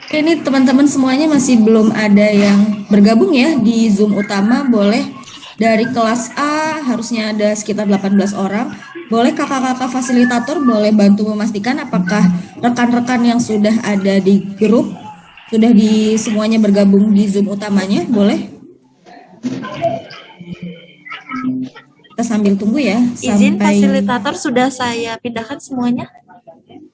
Ini teman-teman semuanya masih belum ada yang bergabung ya di Zoom utama. Boleh dari kelas A harusnya ada sekitar 18 orang. Boleh kakak-kakak fasilitator boleh bantu memastikan apakah rekan-rekan yang sudah ada di grup sudah di semuanya bergabung di Zoom utamanya. Boleh? Kita sambil tunggu ya. Izin fasilitator sudah saya pindahkan semuanya.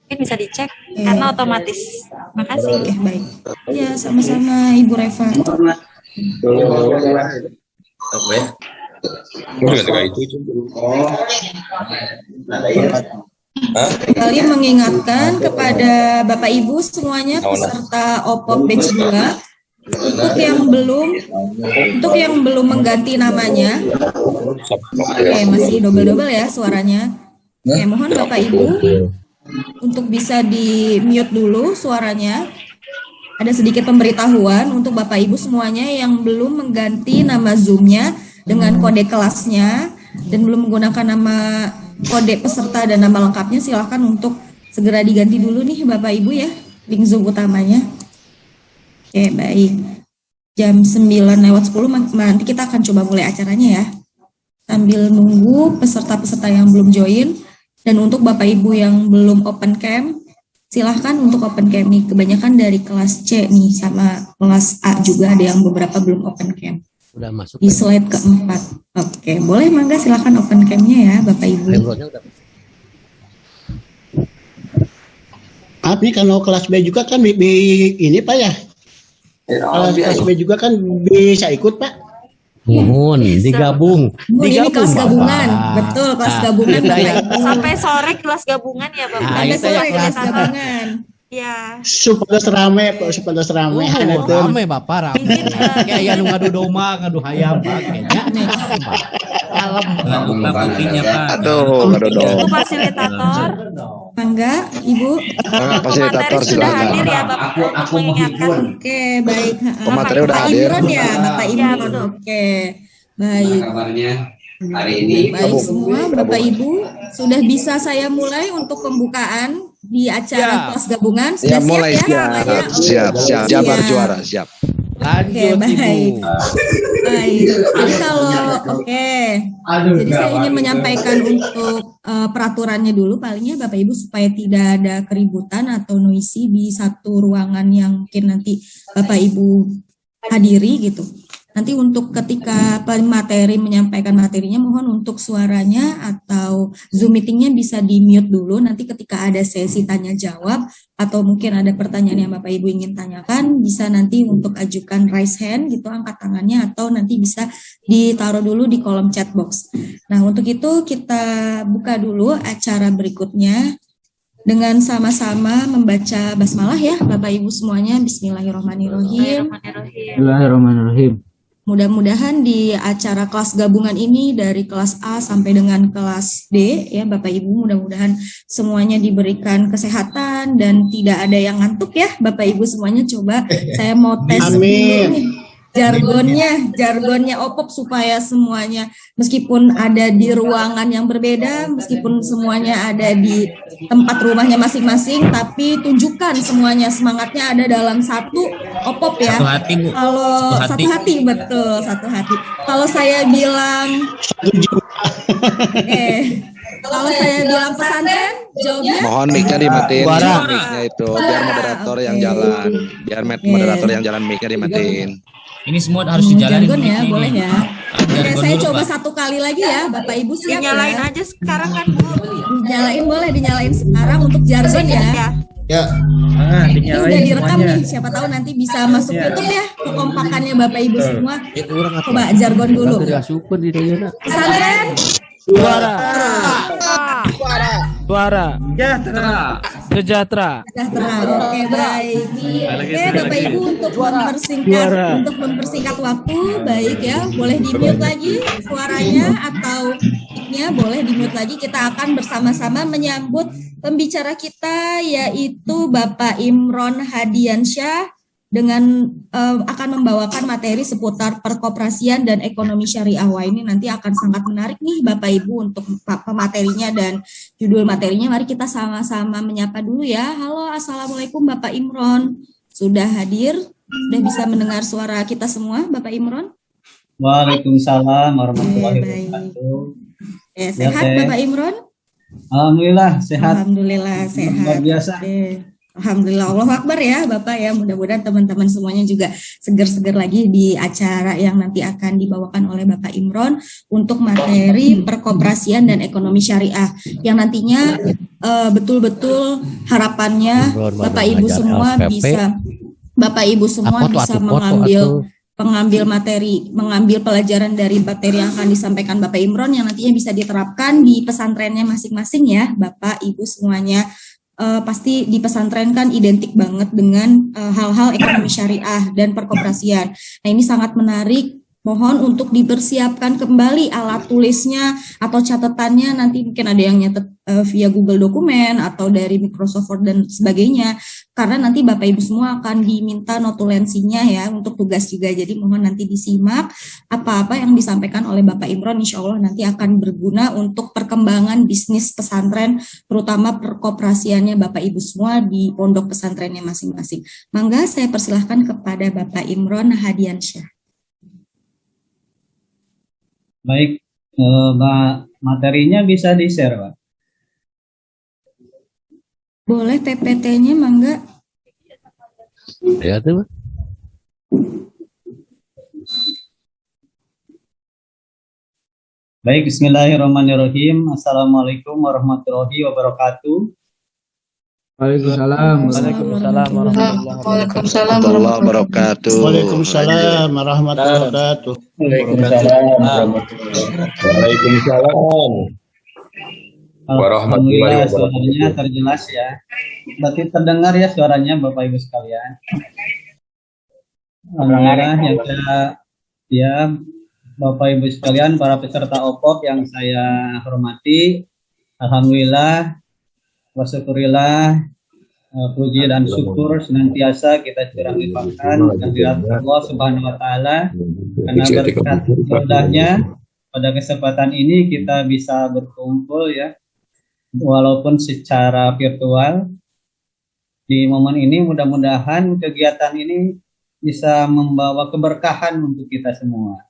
Mungkin bisa dicek karena otomatis. Makasih. Oke, baik. Ya, sama-sama Ibu Reva. Apa ya? Kembali mengingatkan kepada Bapak Ibu semuanya peserta OPOP batch 2 untuk yang belum mengganti namanya. Oke, masih double-double ya suaranya. Oke, mohon Bapak Ibu untuk bisa di mute dulu suaranya. Ada sedikit pemberitahuan untuk Bapak Ibu semuanya yang belum mengganti nama Zoom-nya dengan kode kelasnya dan belum menggunakan nama kode peserta dan nama lengkapnya, silahkan untuk segera diganti dulu nih Bapak Ibu ya, link Zoom utamanya. Oke, baik. Jam 9:10 nanti kita akan coba mulai acaranya ya. Sambil nunggu peserta-peserta yang belum join. Dan untuk Bapak Ibu yang belum open cam, silahkan untuk open cam nih. Kebanyakan dari kelas C nih sama kelas A juga ada yang beberapa belum open cam. Udah masuk di slide keempat. Oke, boleh mangga silahkan open cam-nya ya Bapak Ibu. Tapi kalau kelas B juga kan ini Pak ya? Kelas B juga kan bisa ikut Pak? Mohon digabung. Ini kelas gabungan, betul kelas gabungan. Sampai sore kelas gabungan ya Bapak. Sampai sore kelas gabungan. Ya. Supaya serame Pak, supaya serame. Rame Bapak, rame. Kayak ya ngadu domba, ngadu hayam kayaknya. Kalem. Aduh, ngadu domba. Itu fasilitator. Mangga, Ibu. Fasilitator sudah silakan. hadir ya Bapak untuk mengingatkan. Oke, baik. Pemateri udah Bapak hadir. Imron ya, Bapak Imron. Oke, baik. Kabarnya hari ini. Baik semua Bapak Ibu, sudah bisa saya mulai untuk pembukaan di acara kelas gabungan. Sudah Ya, mulai siap ya? siap. Jabar juara, siap. Oke, baik. Baik. Jadi jadi saya ingin menyampaikan untuk peraturannya dulu palingnya Bapak Ibu supaya tidak ada keributan atau noisy di satu ruangan yang mungkin nanti Bapak Ibu hadiri gitu. Nanti untuk ketika pemateri menyampaikan materinya mohon untuk suaranya atau Zoom meetingnya bisa di mute dulu. Nanti ketika ada sesi tanya jawab atau mungkin ada pertanyaan yang Bapak Ibu ingin tanyakan bisa nanti untuk ajukan raise hand gitu, angkat tangannya, atau nanti bisa ditaruh dulu di kolom chat box. Nah untuk itu kita buka dulu acara berikutnya dengan sama-sama membaca basmalah ya Bapak Ibu semuanya. Bismillahirrahmanirrahim. Bismillahirrahmanirrahim. Mudah-mudahan di acara kelas gabungan ini dari kelas A sampai dengan kelas D ya Bapak Ibu, mudah-mudahan semuanya diberikan kesehatan dan tidak ada yang ngantuk ya Bapak Ibu semuanya. Coba saya mau tes dulu nih jargonnya OPOP supaya semuanya meskipun ada di ruangan yang berbeda, meskipun semuanya ada di tempat rumahnya masing-masing, tapi tunjukkan semuanya semangatnya ada dalam satu OPOP ya. Satu hati Bu. Kalau satu hati betul, satu hati. Kalau saya bilang kalau saya bilang pesantren, jawabnya Mohon mic-nya dimatiin. Mic-nya itu biar moderator yang jalan. Biar moderator yang jalan mic-nya dimatiin. Ini semua harus dijalani. Jargon ya, boleh ya. Oke, saya dulu, coba Pak. satu kali lagi ya, Bapak Ibu siap Dinyalain ya? aja sekarang kan Bu. Dinyalain boleh, dinyalain sekarang untuk jargon ya. Ya. Ini udah direkam nih, siapa tahu nanti bisa masuk YouTube ya, kekompakannya Bapak Ibu semua. Coba jargon dulu. Pesantren. Suara. Sejahtera. Oke, baik. Oke, Bapak Ibu untuk mempersingkat waktu, baik ya. Boleh di-mute lagi suaranya atau mic-nya boleh di-mute lagi. Kita akan bersama-sama menyambut pembicara kita yaitu Bapak Imron Hadiansyah dengan akan membawakan materi seputar perkoperasian dan ekonomi syariah. Wah, ini nanti akan sangat menarik nih Bapak Ibu untuk pematerinya dan judul materinya. Mari kita sama-sama menyapa dulu ya. Halo, Assalamualaikum Bapak Imron. sudah hadir, sudah bisa mendengar suara kita semua, Bapak Imron. Waalaikumsalam warahmatullahi Baik. wabarakatuh. Sehat Teh. Bapak Imron? Alhamdulillah sehat. Alhamdulillah sehat. Luar biasa. Alhamdulillah, Allahu Akbar ya Bapak ya. Mudah-mudahan teman-teman semuanya juga seger-seger lagi di acara yang nanti akan dibawakan oleh Bapak Imron untuk materi perkoperasian dan ekonomi syariah yang nantinya betul-betul harapannya Bapak Ibu semua bisa mengambil pelajaran dari materi yang akan disampaikan Bapak Imron yang nantinya bisa diterapkan di pesantrennya masing-masing ya Bapak Ibu semuanya. Pasti di pesantren kan identik banget dengan hal-hal ekonomi syariah dan perkoperasian. Nah ini sangat menarik. Mohon untuk dipersiapkan kembali alat tulisnya atau catatannya, nanti mungkin ada yang nyatet via Google Dokumen atau dari Microsoft Word dan sebagainya. Karena nanti Bapak Ibu semua akan diminta notulensinya ya untuk tugas juga. Jadi mohon nanti disimak apa-apa yang disampaikan oleh Bapak Imron, insya Allah nanti akan berguna untuk perkembangan bisnis pesantren, terutama perkoperasiannya Bapak Ibu semua di pondok pesantrennya masing-masing. Mangga saya persilahkan kepada Bapak Imron Hadiansyah. Baik, materinya bisa di-share, Pak. Boleh PPT-nya, mangga. Ya tuh. Baik, bismillahirrahmanirrahim. Assalamualaikum warahmatullahi wabarakatuh. Waalaikumsalam. Waalaikumsalam warahmatullahi wabarakatuh. Waalaikumsalam warahmatullahi wabarakatuh. Alhamdulillah suaranya terjelas ya. Berarti terdengar ya suaranya Bapak Ibu sekalian. Alhamdulillah yang ya Bapak Ibu sekalian, para peserta OPOP yang saya hormati, alhamdulillah wasyukurillah, puji dan syukur senantiasa kita curang limpahkan kehadirat Allah Subhanahu wa taala, karena berkat mudahnya pada kesempatan ini kita bisa berkumpul ya walaupun secara virtual. Di momen ini mudah-mudahan kegiatan ini bisa membawa keberkahan untuk kita semua.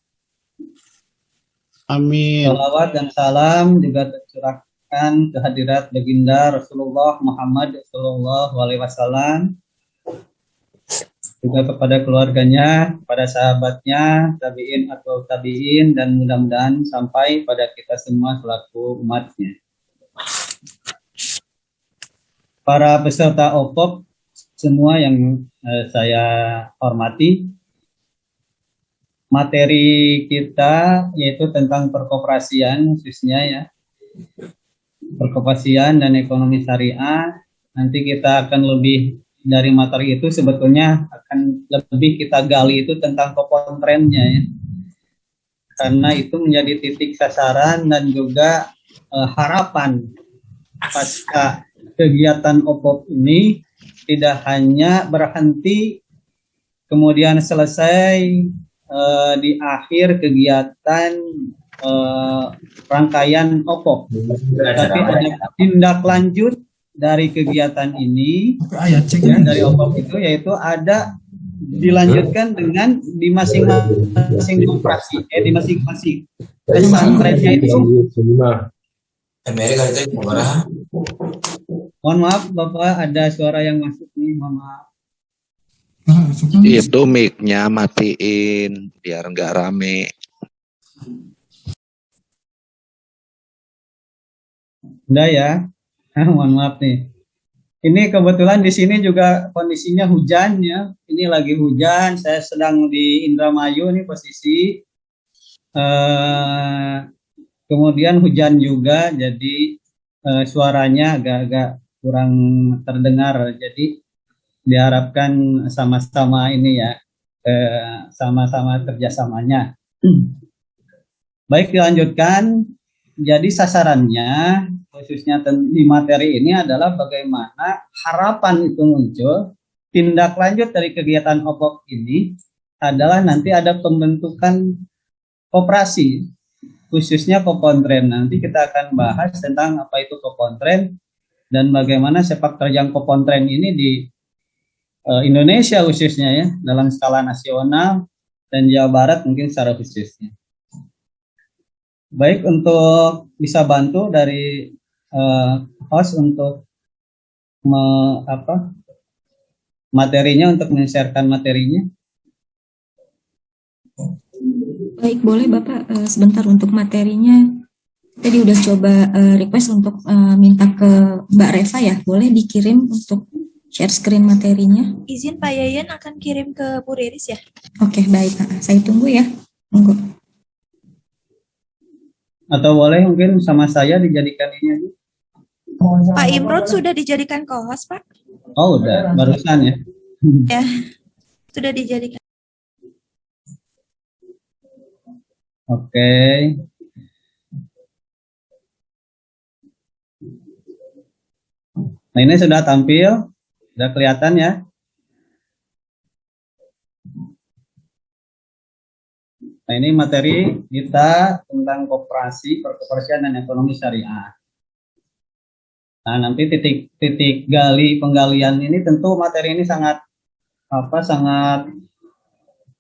Amin. Salawat dan salam juga tercurahkan kehadirat baginda Rasulullah Muhammad Sallallahu Alaihi Wasallam, juga kepada keluarganya, kepada sahabatnya, tabiin atau tabiin, dan mudah-mudahan sampai pada kita semua selaku umatnya. Para peserta OPOP semua yang saya hormati, materi kita yaitu tentang perkoperasian khususnya ya, perkoperasian dan ekonomi syariah. Nanti kita akan lebih dari materi itu, sebetulnya akan lebih kita gali itu tentang kopontrennya ya, karena itu menjadi titik sasaran dan juga harapan pasca kegiatan OPOP ini tidak hanya berhenti kemudian selesai di akhir kegiatan rangkaian OPOP, tapi ada tindak lanjut dari kegiatan ini ya, dari OPOP itu, yaitu ada dilanjutkan dengan di masing-masing operasi, di masing-masing pesantrennya itu. Mohon maaf Bapak, ada suara yang masuk nih, mohon maaf. Itu mic-nya matiin biar nggak rame. Udah ya, mohon maaf nih. Ini kebetulan di sini juga kondisinya hujan ya. Ini lagi hujan, saya sedang di Indramayu nih posisi. Kemudian hujan juga, jadi suaranya agak-agak kurang terdengar. Jadi diharapkan sama-sama ini ya, sama-sama kerjasamanya. Baik, dilanjutkan. Jadi sasarannya khususnya di materi ini adalah bagaimana harapan itu muncul. Tindak lanjut dari kegiatan OPOP ini adalah nanti ada pembentukan koperasi, khususnya kopontren. Nanti kita akan bahas tentang apa itu kopontren dan bagaimana sepak terjang kopontren ini Indonesia khususnya ya, dalam skala nasional dan Jawa Barat mungkin secara khususnya. Baik, untuk bisa bantu dari host untuk materinya, untuk men-sharekan materinya. Baik, boleh Bapak sebentar untuk materinya. Tadi udah coba request untuk minta ke Mbak Reva ya, boleh dikirim untuk share screen materinya. Izin Pak Yayan akan kirim ke Bu Riris ya. Oke, baik. Saya tunggu ya. Tunggu. Atau boleh mungkin sama saya dijadikan ini aja. Pak Imron sudah dijadikan co-host, Pak? Oh, udah, barusan ya. Ya, sudah dijadikan. Oke. Nah, ini sudah tampil, sudah kelihatan ya. Nah, ini materi kita tentang koperasi, perkoperasian dan ekonomi syariah. Nah, nanti titik penggalian ini tentu materi ini sangat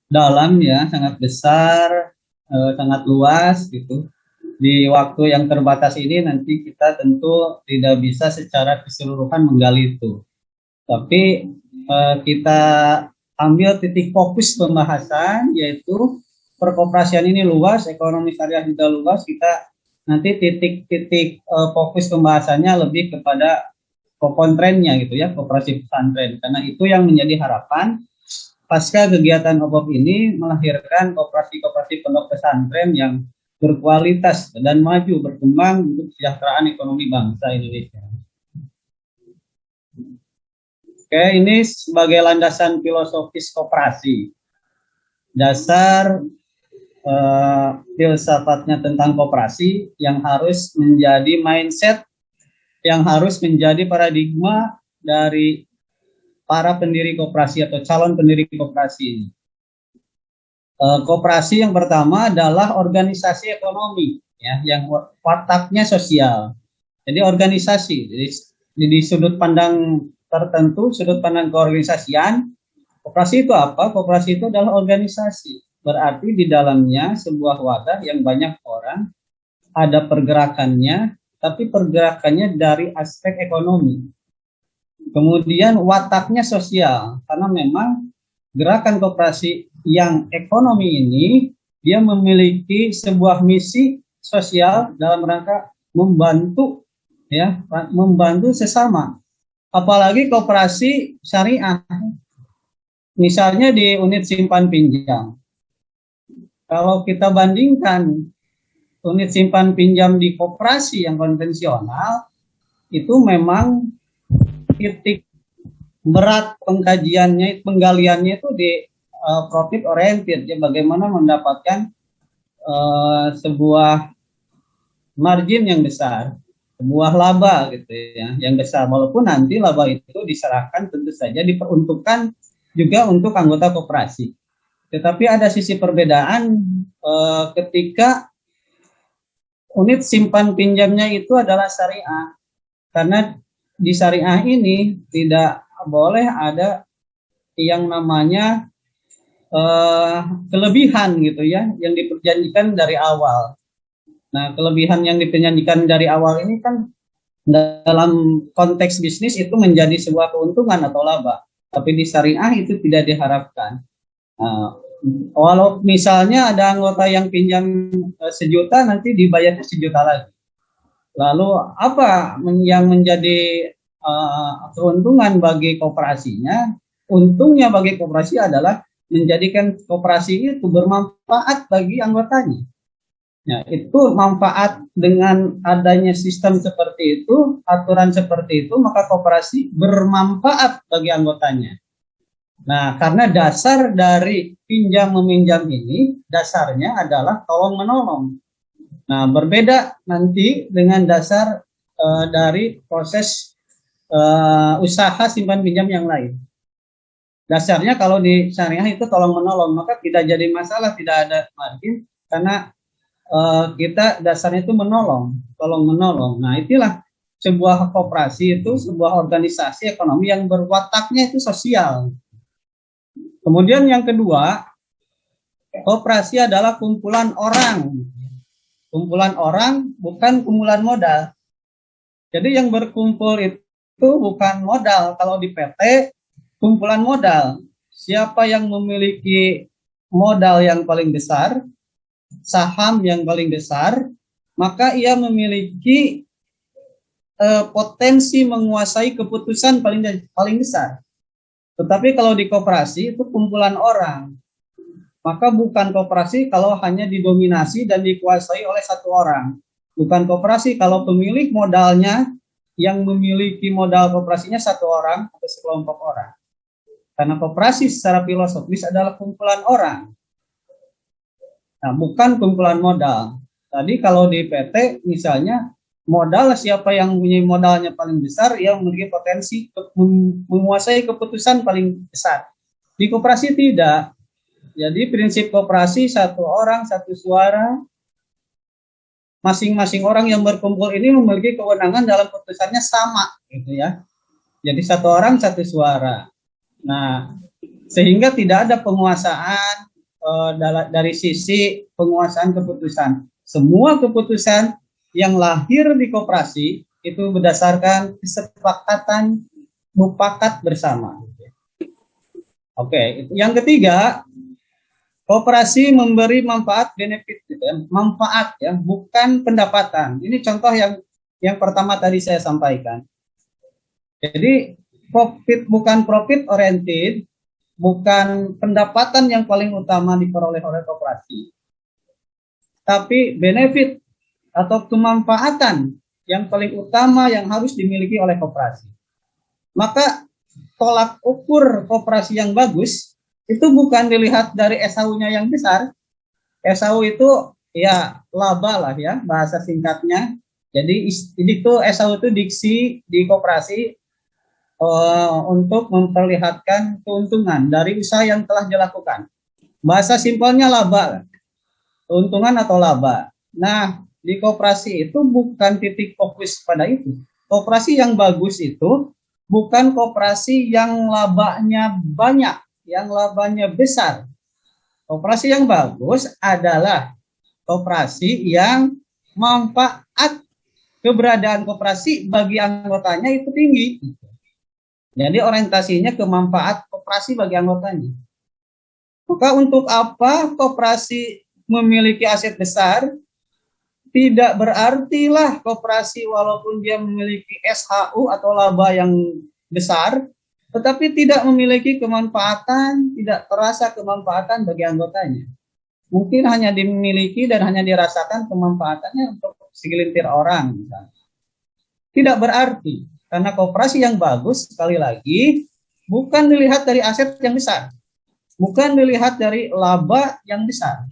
dalam ya, sangat besar, sangat luas gitu. Di waktu yang terbatas ini nanti kita tentu tidak bisa secara keseluruhan menggali itu. Tapi kita ambil titik fokus pembahasan, yaitu perkoperasian ini luas, ekonomi syariah juga luas. Kita nanti titik fokus pembahasannya lebih kepada kontrennya gitu ya, koperasi pesantren. Karena itu yang menjadi harapan pasca kegiatan OBOP ini melahirkan koperasi-koperasi pondok pesantren yang berkualitas dan maju berkembang untuk kesejahteraan ekonomi bangsa Indonesia. Oke, ini sebagai landasan filosofis koperasi. Dasar filsafatnya tentang koperasi yang harus menjadi mindset, yang harus menjadi paradigma dari para pendiri koperasi atau calon pendiri koperasi ini. Koperasi yang pertama adalah organisasi ekonomi, ya, yang wataknya sosial. Jadi organisasi, di sudut pandang tertentu, sudut pandang keorganisasian, koperasi itu apa? Koperasi itu adalah organisasi. Berarti di dalamnya sebuah wadah yang banyak orang, ada pergerakannya, tapi pergerakannya dari aspek ekonomi. Kemudian wataknya sosial, karena memang gerakan koperasi yang ekonomi ini, dia memiliki sebuah misi sosial dalam rangka membantu, ya, membantu sesama. Apalagi koperasi syariah, misalnya di unit simpan pinjam. Kalau kita bandingkan unit simpan pinjam di koperasi yang konvensional, itu memang titik berat penggaliannya itu di profit oriented, ya, bagaimana mendapatkan sebuah margin yang besar, sebuah laba gitu ya, yang besar, walaupun nanti laba itu diserahkan tentu saja diperuntukkan juga untuk anggota koperasi. Tetapi ada sisi perbedaan ketika unit simpan pinjamnya itu adalah syariah, karena di syariah ini tidak boleh ada yang namanya kelebihan gitu ya, yang diperjanjikan dari awal. Nah, kelebihan yang diperjanjikan dari awal ini kan dalam konteks bisnis itu menjadi sebuah keuntungan atau laba, tapi di syariah itu tidak diharapkan. Walau misalnya ada anggota yang pinjam 1 juta, nanti dibayar 1 juta lagi. Lalu apa yang menjadi keuntungan bagi koperasinya? Untungnya bagi koperasi adalah menjadikan koperasi itu bermanfaat bagi anggotanya. Ya, itu manfaat dengan adanya sistem seperti itu, aturan seperti itu, maka koperasi bermanfaat bagi anggotanya. Nah, karena dasar dari pinjam meminjam ini, dasarnya adalah tolong menolong. Nah, berbeda nanti dengan dasar dari proses usaha simpan pinjam yang lain. Dasarnya kalau di syariah itu tolong menolong, maka tidak jadi masalah, tidak ada margin, karena kita dasarnya itu menolong, tolong menolong. Nah, itulah sebuah koperasi itu sebuah organisasi ekonomi yang berwataknya itu sosial. Kemudian yang kedua, koperasi adalah kumpulan orang. Kumpulan orang bukan kumpulan modal. Jadi yang berkumpul itu bukan modal. Kalau di PT, kumpulan modal. Siapa yang memiliki modal yang paling besar, saham yang paling besar, maka ia memiliki potensi menguasai keputusan paling besar. Tetapi kalau di koperasi itu kumpulan orang, maka bukan koperasi kalau hanya didominasi dan dikuasai oleh satu orang. Bukan koperasi kalau pemilik modalnya yang memiliki modal koperasinya satu orang atau sekelompok orang. Karena koperasi secara filosofis adalah kumpulan orang. Nah, bukan kumpulan modal. Tadi kalau di PT misalnya modal, siapa yang punya modalnya paling besar, ia memiliki potensi menguasai keputusan paling besar. Di koperasi tidak. Jadi prinsip koperasi satu orang satu suara. Masing-masing orang yang berkumpul ini memiliki kewenangan dalam putusannya sama, gitu ya. Jadi satu orang satu suara. Nah, sehingga tidak ada penguasaan dari sisi penguasaan keputusan. Semua keputusan yang lahir di koperasi itu berdasarkan kesepakatan mufakat bersama. Oke, yang ketiga, koperasi memberi manfaat benefit, gitu ya. Manfaat ya, bukan pendapatan. Ini contoh yang pertama tadi saya sampaikan. Jadi bukan profit oriented, bukan pendapatan yang paling utama diperoleh oleh koperasi, tapi benefit atau kemanfaatan yang paling utama yang harus dimiliki oleh koperasi. Maka tolak ukur koperasi yang bagus itu bukan dilihat dari SAU-nya yang besar. SAU itu ya laba lah ya, bahasa singkatnya. Jadi itu SAU itu diksi di koperasi untuk memperlihatkan keuntungan dari usaha yang telah dilakukan. Bahasa simpelnya laba, keuntungan atau laba. Nah, di koperasi itu bukan titik fokus pada itu. Koperasi yang bagus itu bukan koperasi yang labanya banyak, yang labanya besar. Koperasi yang bagus adalah koperasi yang manfaat keberadaan koperasi bagi anggotanya itu tinggi. Jadi orientasinya ke manfaat koperasi bagi anggotanya. Maka untuk apa koperasi memiliki aset besar? Tidak berartilah koperasi walaupun dia memiliki SHU atau laba yang besar, tetapi tidak memiliki kemanfaatan, tidak terasa kemanfaatan bagi anggotanya. Mungkin hanya dimiliki dan hanya dirasakan kemanfaatannya untuk segelintir orang. Misalnya. Tidak berarti, karena koperasi yang bagus, sekali lagi, bukan dilihat dari aset yang besar, bukan dilihat dari laba yang besar.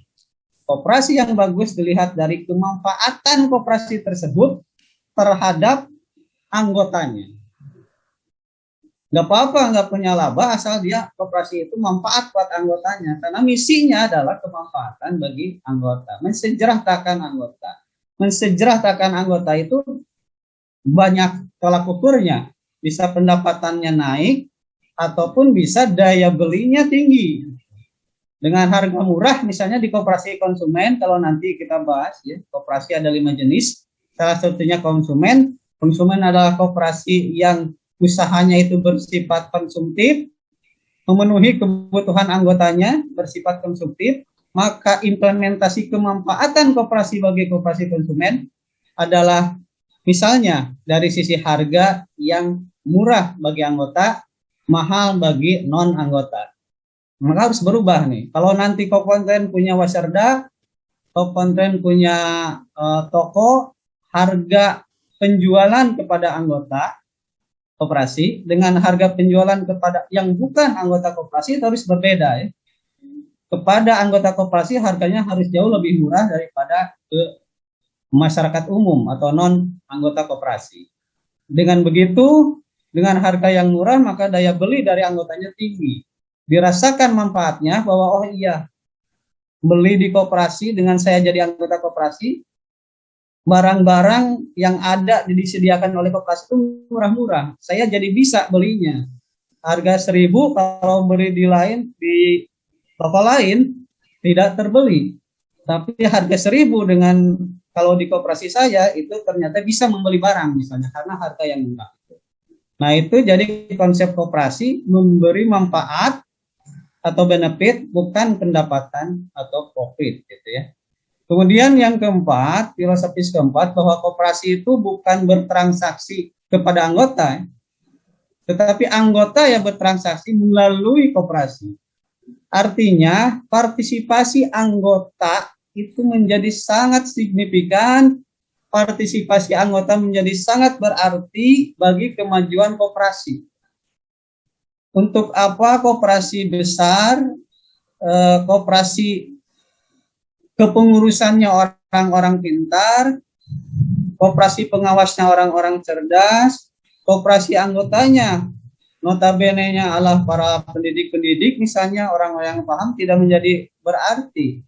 Koperasi yang bagus dilihat dari kemanfaatan koperasi tersebut terhadap anggotanya. Nggak apa-apa nggak punya laba asal dia koperasi itu manfaat buat anggotanya. Karena misinya adalah kemanfaatan bagi anggota. Mensejahterakan anggota. Mensejahterakan anggota itu banyak tolak ukurnya. Bisa pendapatannya naik ataupun bisa daya belinya tinggi. Dengan harga murah, misalnya di koperasi konsumen, kalau nanti kita bahas, ya, koperasi ada 5 jenis. Salah satunya konsumen. Konsumen adalah koperasi yang usahanya itu bersifat konsumtif, memenuhi kebutuhan anggotanya bersifat konsumtif. Maka implementasi kemanfaatan koperasi bagi koperasi konsumen adalah misalnya dari sisi harga yang murah bagi anggota, mahal bagi non-anggota. Maka harus berubah nih. Kalau nanti Kopkontren punya Wasserda, Kopkontren punya toko, harga penjualan kepada anggota koperasi dengan harga penjualan kepada yang bukan anggota koperasi itu harus berbeda ya. Kepada anggota koperasi harganya harus jauh lebih murah daripada ke masyarakat umum atau non anggota koperasi. Dengan begitu, dengan harga yang murah maka daya beli dari anggotanya tinggi. Dirasakan manfaatnya bahwa oh iya beli di koperasi dengan saya jadi anggota koperasi barang-barang yang ada disediakan oleh koperasi itu murah-murah. Saya jadi bisa belinya. Harga 1.000 kalau beli di toko lain tidak terbeli. Tapi harga 1.000 dengan kalau di koperasi saya itu ternyata bisa membeli barang misalnya karena harga yang murah. Nah itu jadi konsep koperasi memberi manfaat atau benefit bukan pendapatan atau profit gitu ya. Kemudian yang keempat, filosofis keempat bahwa koperasi itu bukan bertransaksi kepada anggota, tetapi anggota yang bertransaksi melalui koperasi. Artinya partisipasi anggota itu menjadi sangat signifikan, partisipasi anggota menjadi sangat berarti bagi kemajuan koperasi. Untuk apa koperasi besar, koperasi kepengurusannya orang-orang pintar, koperasi pengawasnya orang-orang cerdas, koperasi anggotanya notabene-nya adalah para pendidik-pendidik, misalnya orang-orang yang paham, tidak menjadi berarti.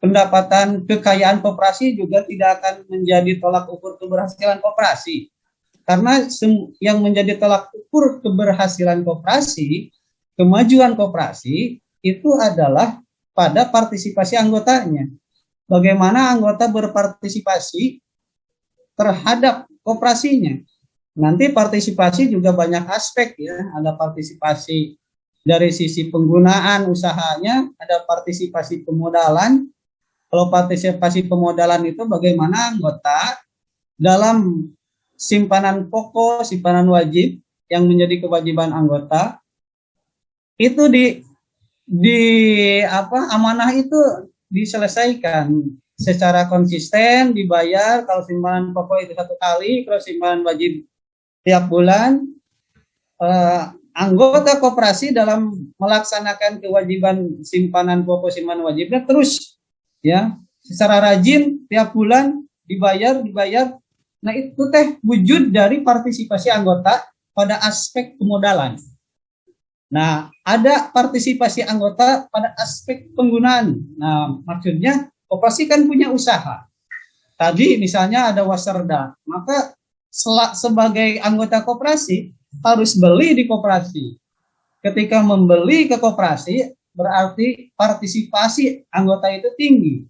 Pendapatan kekayaan koperasi juga tidak akan menjadi tolak ukur keberhasilan koperasi. Karena yang menjadi tolak ukur keberhasilan koperasi, kemajuan koperasi, itu adalah pada partisipasi anggotanya. Bagaimana anggota berpartisipasi terhadap koperasinya. Nanti partisipasi juga banyak aspek ya. Ada partisipasi dari sisi penggunaan usahanya, ada partisipasi pemodalan. Kalau partisipasi pemodalan itu bagaimana anggota dalam simpanan pokok, simpanan wajib yang menjadi kewajiban anggota itu amanah itu diselesaikan secara konsisten, dibayar. Kalau simpanan pokok itu 1 kali, kalau simpanan wajib tiap bulan. Anggota koperasi dalam melaksanakan kewajiban simpanan pokok, simpanan wajibnya terus ya secara rajin tiap bulan dibayar. Nah itu wujud dari partisipasi anggota pada aspek pemodalan. Nah, ada partisipasi anggota pada aspek penggunaan. Nah, maksudnya koperasi kan punya usaha. Tadi misalnya ada waserda, maka sebagai anggota koperasi harus beli di koperasi. Ketika membeli ke koperasi, berarti partisipasi anggota itu tinggi.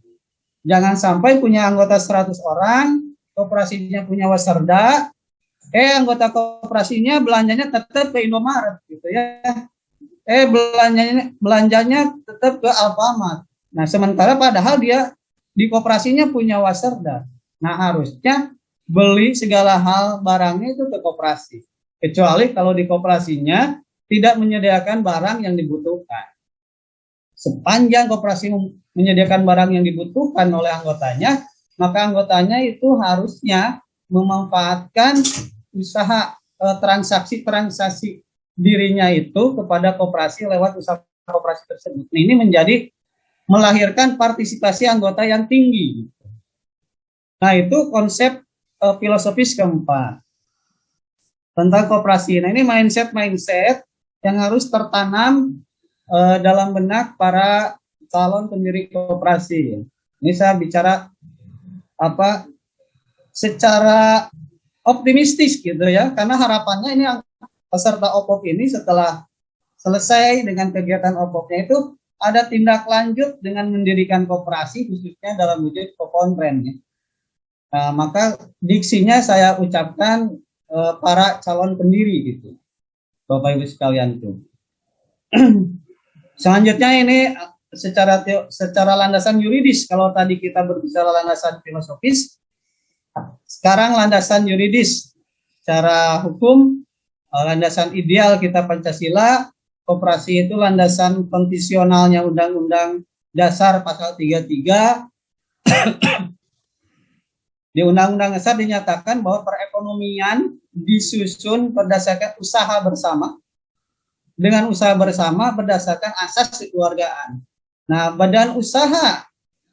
Jangan sampai punya anggota 100 orang, koperasinya punya waserda, anggota koperasinya belanjanya tetap ke Indomaret gitu ya. Belanjanya tetap ke Alfamart. Nah, sementara padahal dia di koperasinya punya waserda. Nah, harusnya beli segala hal barangnya itu ke koperasi. Kecuali kalau di koperasinya tidak menyediakan barang yang dibutuhkan. Sepanjang koperasi menyediakan barang yang dibutuhkan oleh anggotanya, maka anggotanya itu harusnya memanfaatkan usaha transaksi dirinya itu kepada koperasi lewat usaha koperasi tersebut. Nah, ini menjadi melahirkan partisipasi anggota yang tinggi. Nah, itu konsep filosofis keempat tentang koperasi. Nah, ini mindset yang harus tertanam dalam benak para calon pendiri koperasi. Ini saya bicara secara optimistis gitu ya, karena harapannya ini peserta OPOP ini setelah selesai dengan kegiatan OPOP-nya itu ada tindak lanjut dengan mendirikan koperasi khususnya dalam wujud kokontren ya. Nah, maka diksinya saya ucapkan para calon pendiri gitu, Bapak Ibu sekalian itu. Selanjutnya ini secara landasan yuridis. Kalau tadi kita berbicara landasan filosofis, sekarang landasan yuridis. Secara hukum, landasan ideal kita Pancasila, koperasi itu landasan konstitusionalnya Undang-Undang Dasar Pasal 33. Di Undang-Undang Dasar dinyatakan bahwa perekonomian disusun berdasarkan usaha bersama, dengan usaha bersama berdasarkan asas kekeluargaan. Nah, badan usaha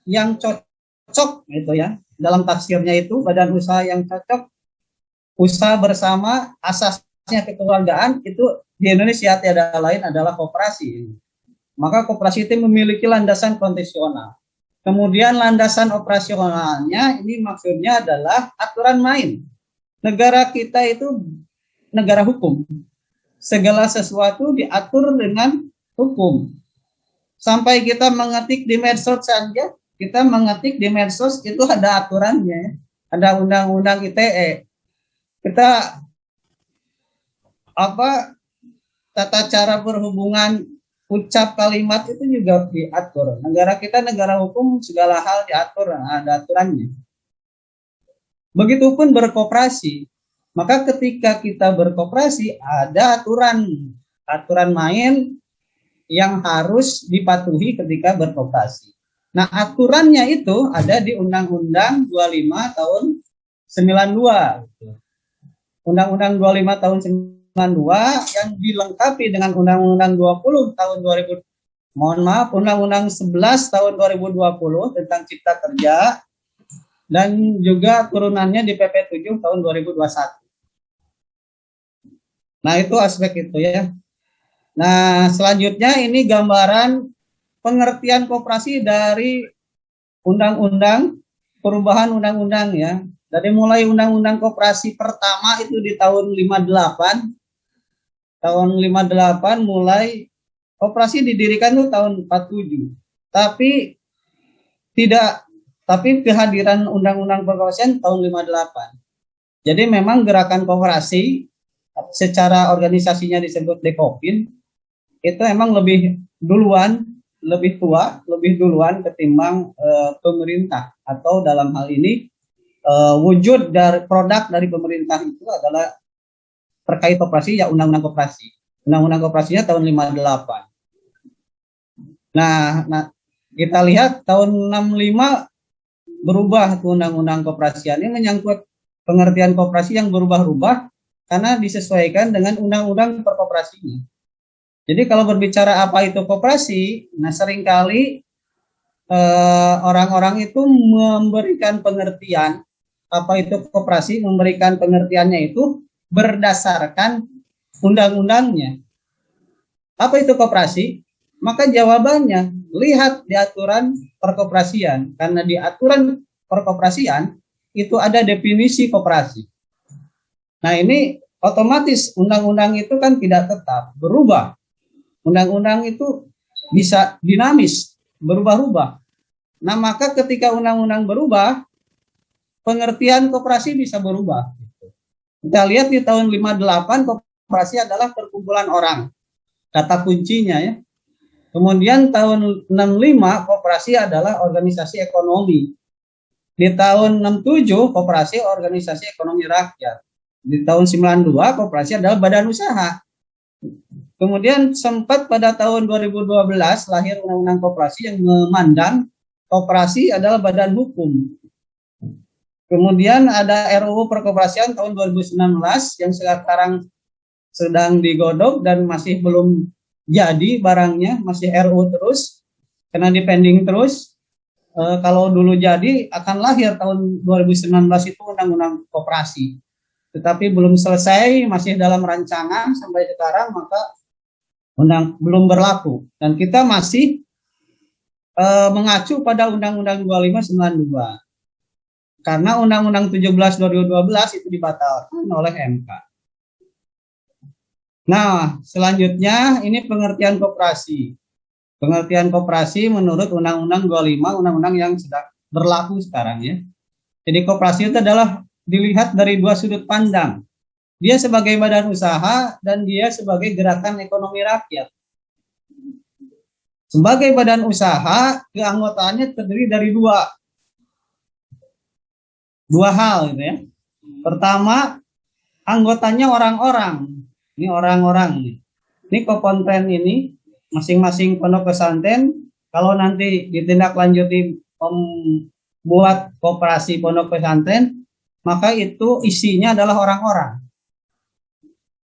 yang cocok gitu ya, dalam tafsirnya itu badan usaha yang cocok, usaha bersama, asasnya kekeluargaan, itu di Indonesia tiada lain adalah koperasi. Maka koperasi itu memiliki landasan konstitusional. Kemudian landasan operasionalnya ini maksudnya adalah aturan main. Negara kita itu negara hukum. Segala sesuatu diatur dengan hukum. Sampai kita mengetik di medsos saja, kita mengetik di medsos itu ada aturannya, ada undang-undang ITE. Kita tata cara berhubungan, ucap kalimat itu juga diatur. Negara kita negara hukum, segala hal diatur, ada aturannya. Begitupun berkoperasi. Maka ketika kita berkoperasi ada aturan main yang harus dipatuhi ketika berkoperasi. Nah, aturannya itu ada di Undang-Undang 25 tahun 92. Undang-Undang 25 tahun 92 yang dilengkapi dengan Undang-Undang 20 tahun 2000, Undang-Undang 11 tahun 2020 tentang Cipta Kerja, dan juga turunannya di PP 7 tahun 2021. Nah, itu aspek itu ya. Nah, selanjutnya ini gambaran pengertian koperasi dari undang-undang, perubahan undang-undang ya. Dari mulai undang-undang koperasi pertama itu di tahun 58. Tahun 58 mulai koperasi didirikan itu tahun 47. Tapi kehadiran undang-undang perkoperasian tahun 58. Jadi memang gerakan koperasi secara organisasinya disebut Dekopin itu emang lebih duluan, lebih tua, lebih duluan ketimbang pemerintah, atau dalam hal ini wujud dari produk dari pemerintah itu adalah terkait koperasi ya undang-undang koperasi. Undang-undang koperasinya tahun 58. Nah, kita lihat tahun 65 berubah tuh undang-undang koperasian. Ini menyangkut pengertian koperasi yang berubah-ubah karena disesuaikan dengan undang-undang perkoperasinya. Jadi kalau berbicara apa itu koperasi, nah seringkali orang-orang itu memberikan pengertian apa itu koperasi, memberikan pengertiannya itu berdasarkan undang-undangnya. Apa itu koperasi? Maka jawabannya lihat di aturan perkoperasian, karena di aturan perkoperasian itu ada definisi koperasi. Nah, ini otomatis undang-undang itu kan tidak tetap, berubah. Undang-undang itu bisa dinamis, berubah-ubah. Nah, maka ketika undang-undang berubah, pengertian koperasi bisa berubah. Kita lihat di tahun 58 koperasi adalah perkumpulan orang. Kata kuncinya ya. Kemudian tahun 65 koperasi adalah organisasi ekonomi. Di tahun 67 koperasi organisasi ekonomi rakyat. Di tahun 92 koperasi adalah badan usaha. Kemudian sempat pada tahun 2012 lahir undang-undang koperasi yang memandang koperasi adalah badan hukum. Kemudian ada RUU Perkoperasian tahun 2019 yang sekarang sedang digodok dan masih belum jadi barangnya, masih RUU terus, karena dipending terus. Kalau dulu jadi akan lahir tahun 2019 itu undang-undang koperasi. Tetapi belum selesai, masih dalam rancangan sampai sekarang, maka belum berlaku. Dan kita masih mengacu pada Undang-Undang 2592. Karena Undang-Undang 17 2012 itu dibatalkan oleh MK. Nah, selanjutnya ini pengertian koperasi. Pengertian koperasi menurut Undang-Undang 25, undang-undang yang sedang berlaku sekarang ya. Jadi koperasi itu adalah dilihat dari dua sudut pandang. Dia sebagai badan usaha dan dia sebagai gerakan ekonomi rakyat. Sebagai badan usaha, keanggotaannya terdiri dari dua hal gitu ya. Pertama, anggotanya orang-orang. Ini orang-orang. Ini Kopontren ini masing-masing pondok pesantren kalau nanti ditindaklanjuti membuat koperasi pondok pesantren, maka itu isinya adalah orang-orang.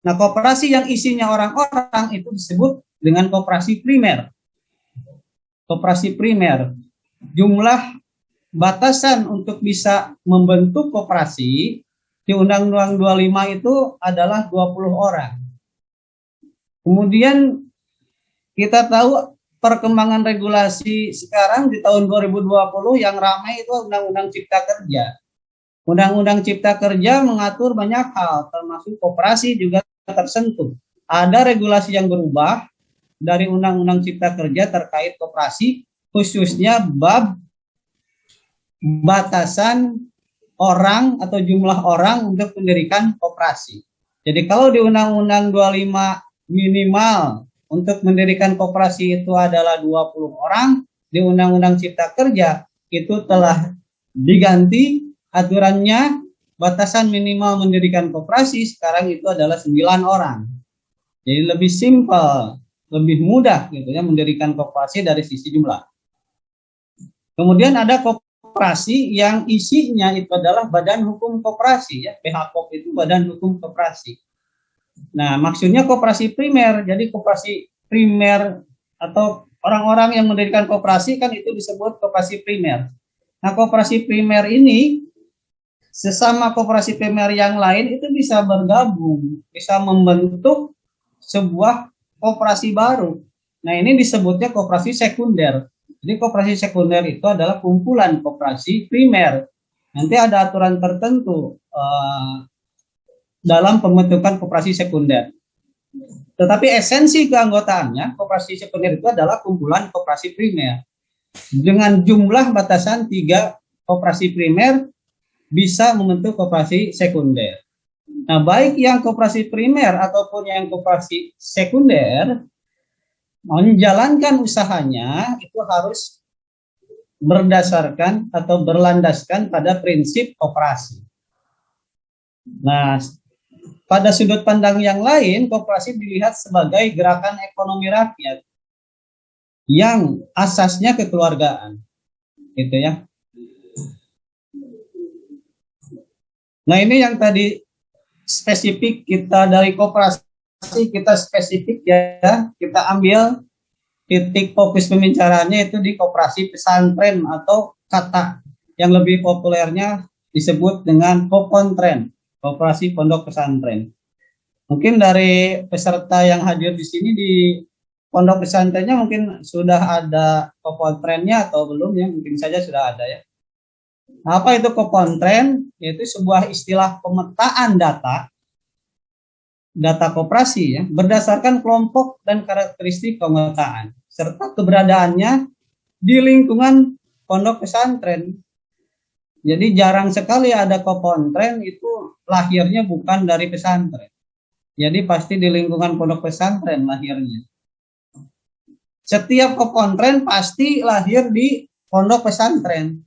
Nah, koperasi yang isinya orang-orang itu disebut dengan koperasi primer. Koperasi primer. Jumlah batasan untuk bisa membentuk koperasi di Undang-Undang 25 itu adalah 20 orang. Kemudian kita tahu perkembangan regulasi sekarang di tahun 2020 yang ramai itu Undang-Undang Cipta Kerja. Undang-Undang Cipta Kerja mengatur banyak hal, termasuk koperasi juga tersentuh. Ada regulasi yang berubah dari Undang-Undang Cipta Kerja terkait koperasi, khususnya bab batasan orang atau jumlah orang untuk mendirikan koperasi. Jadi kalau di Undang-Undang 25 minimal untuk mendirikan koperasi itu adalah 20 orang, di Undang-Undang Cipta Kerja itu telah diganti aturannya, batasan minimal mendirikan koperasi sekarang itu adalah 9 orang. Jadi lebih simpel, lebih mudah gitu ya mendirikan koperasi dari sisi jumlah. Kemudian ada koperasi yang isinya itu adalah badan hukum koperasi ya, BHKOP itu badan hukum koperasi. Nah, maksudnya koperasi primer. Jadi koperasi primer atau orang-orang yang mendirikan koperasi kan itu disebut koperasi primer. Nah, koperasi primer ini sesama koperasi primer yang lain itu bisa bergabung, bisa membentuk sebuah koperasi baru. Nah, ini disebutnya koperasi sekunder. Jadi koperasi sekunder itu adalah kumpulan koperasi primer. Nanti ada aturan tertentu dalam pembentukan koperasi sekunder. Tetapi esensi keanggotaannya, koperasi sekunder itu adalah kumpulan koperasi primer. Dengan jumlah batasan 3 koperasi primer bisa membentuk koperasi sekunder. Nah, baik yang koperasi primer ataupun yang koperasi sekunder, menjalankan usahanya itu harus berdasarkan atau berlandaskan pada prinsip koperasi. Nah, pada sudut pandang yang lain, koperasi dilihat sebagai gerakan ekonomi rakyat yang asasnya kekeluargaan, gitu ya. Nah, ini yang tadi spesifik kita dari koperasi, kita spesifik ya, kita ambil titik fokus pembicaraannya itu di koperasi pesantren atau kata yang lebih populernya disebut dengan kopontren. Koperasi pondok pesantren. Mungkin dari peserta yang hadir di sini di pondok pesantrennya mungkin sudah ada kopontrennya atau belum ya, mungkin saja sudah ada ya. Apa itu kopontren? Yaitu sebuah istilah pemetaan data koperasi ya, berdasarkan kelompok dan karakteristik pemetaan serta keberadaannya di lingkungan pondok pesantren. Jadi jarang sekali ada kopontren itu lahirnya bukan dari pesantren. Jadi pasti di lingkungan pondok pesantren lahirnya. Setiap kopontren pasti lahir di pondok pesantren.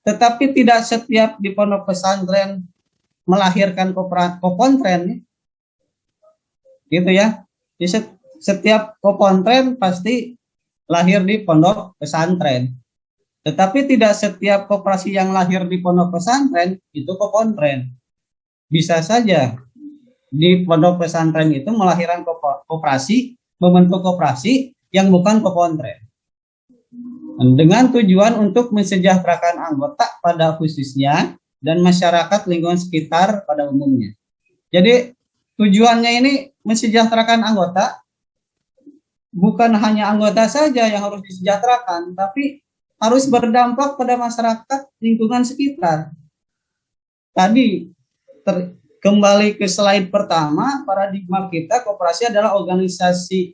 Tetapi tidak setiap di pondok pesantren melahirkan kopontren. Gitu ya. Jadi setiap kopontren pasti lahir di pondok pesantren. Tetapi tidak setiap koperasi yang lahir di pondok pesantren itu kopontren. Bisa saja di pondok pesantren itu melahirkan koperasi, membentuk koperasi yang bukan kopontren. Dengan tujuan untuk mensejahterakan anggota pada khususnya dan masyarakat lingkungan sekitar pada umumnya. Jadi tujuannya ini mensejahterakan anggota, bukan hanya anggota saja yang harus disejahterakan, tapi harus berdampak pada masyarakat lingkungan sekitar. Tadi kembali ke slide pertama, paradigma kita koperasi adalah organisasi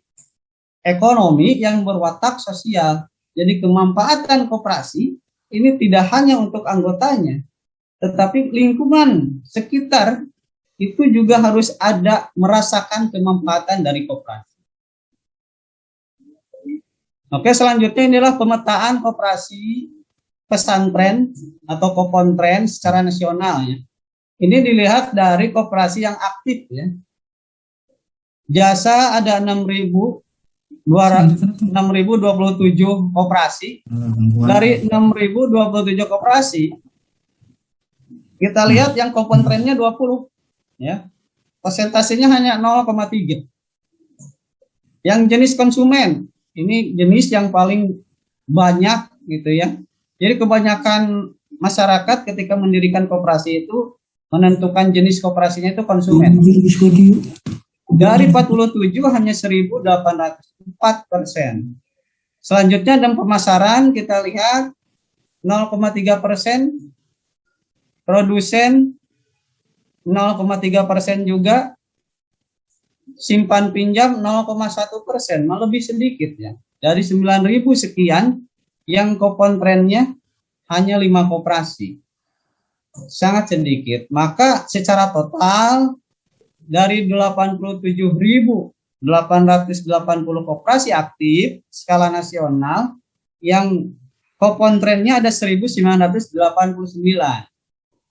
ekonomi yang berwatak sosial. Jadi kemanfaatan koperasi ini tidak hanya untuk anggotanya, tetapi lingkungan sekitar itu juga harus ada merasakan kemanfaatan dari koperasi. Oke, selanjutnya inilah pemetaan koperasi pesantren atau kopontren secara nasional ya. Ini dilihat dari koperasi yang aktif ya. Jasa ada 6.027 koperasi. Dari 6.027 koperasi kita lihat yang kopontrennya 20 ya. Persentasenya hanya 0,3. Yang jenis konsumen ini jenis yang paling banyak gitu ya. Jadi kebanyakan masyarakat ketika mendirikan koperasi itu menentukan jenis koperasinya itu konsumen. Dari 47 hanya 1.804%. Selanjutnya dalam pemasaran kita lihat 0,3%, produsen 0,3% juga, simpan pinjam 0,1%, malah lebih sedikit ya. Dari 9.000 sekian yang coupon trendnya hanya 5 koperasi. Sangat sedikit. Maka secara total dari 87.880 koperasi aktif skala nasional yang coupon trendnya ada 1.989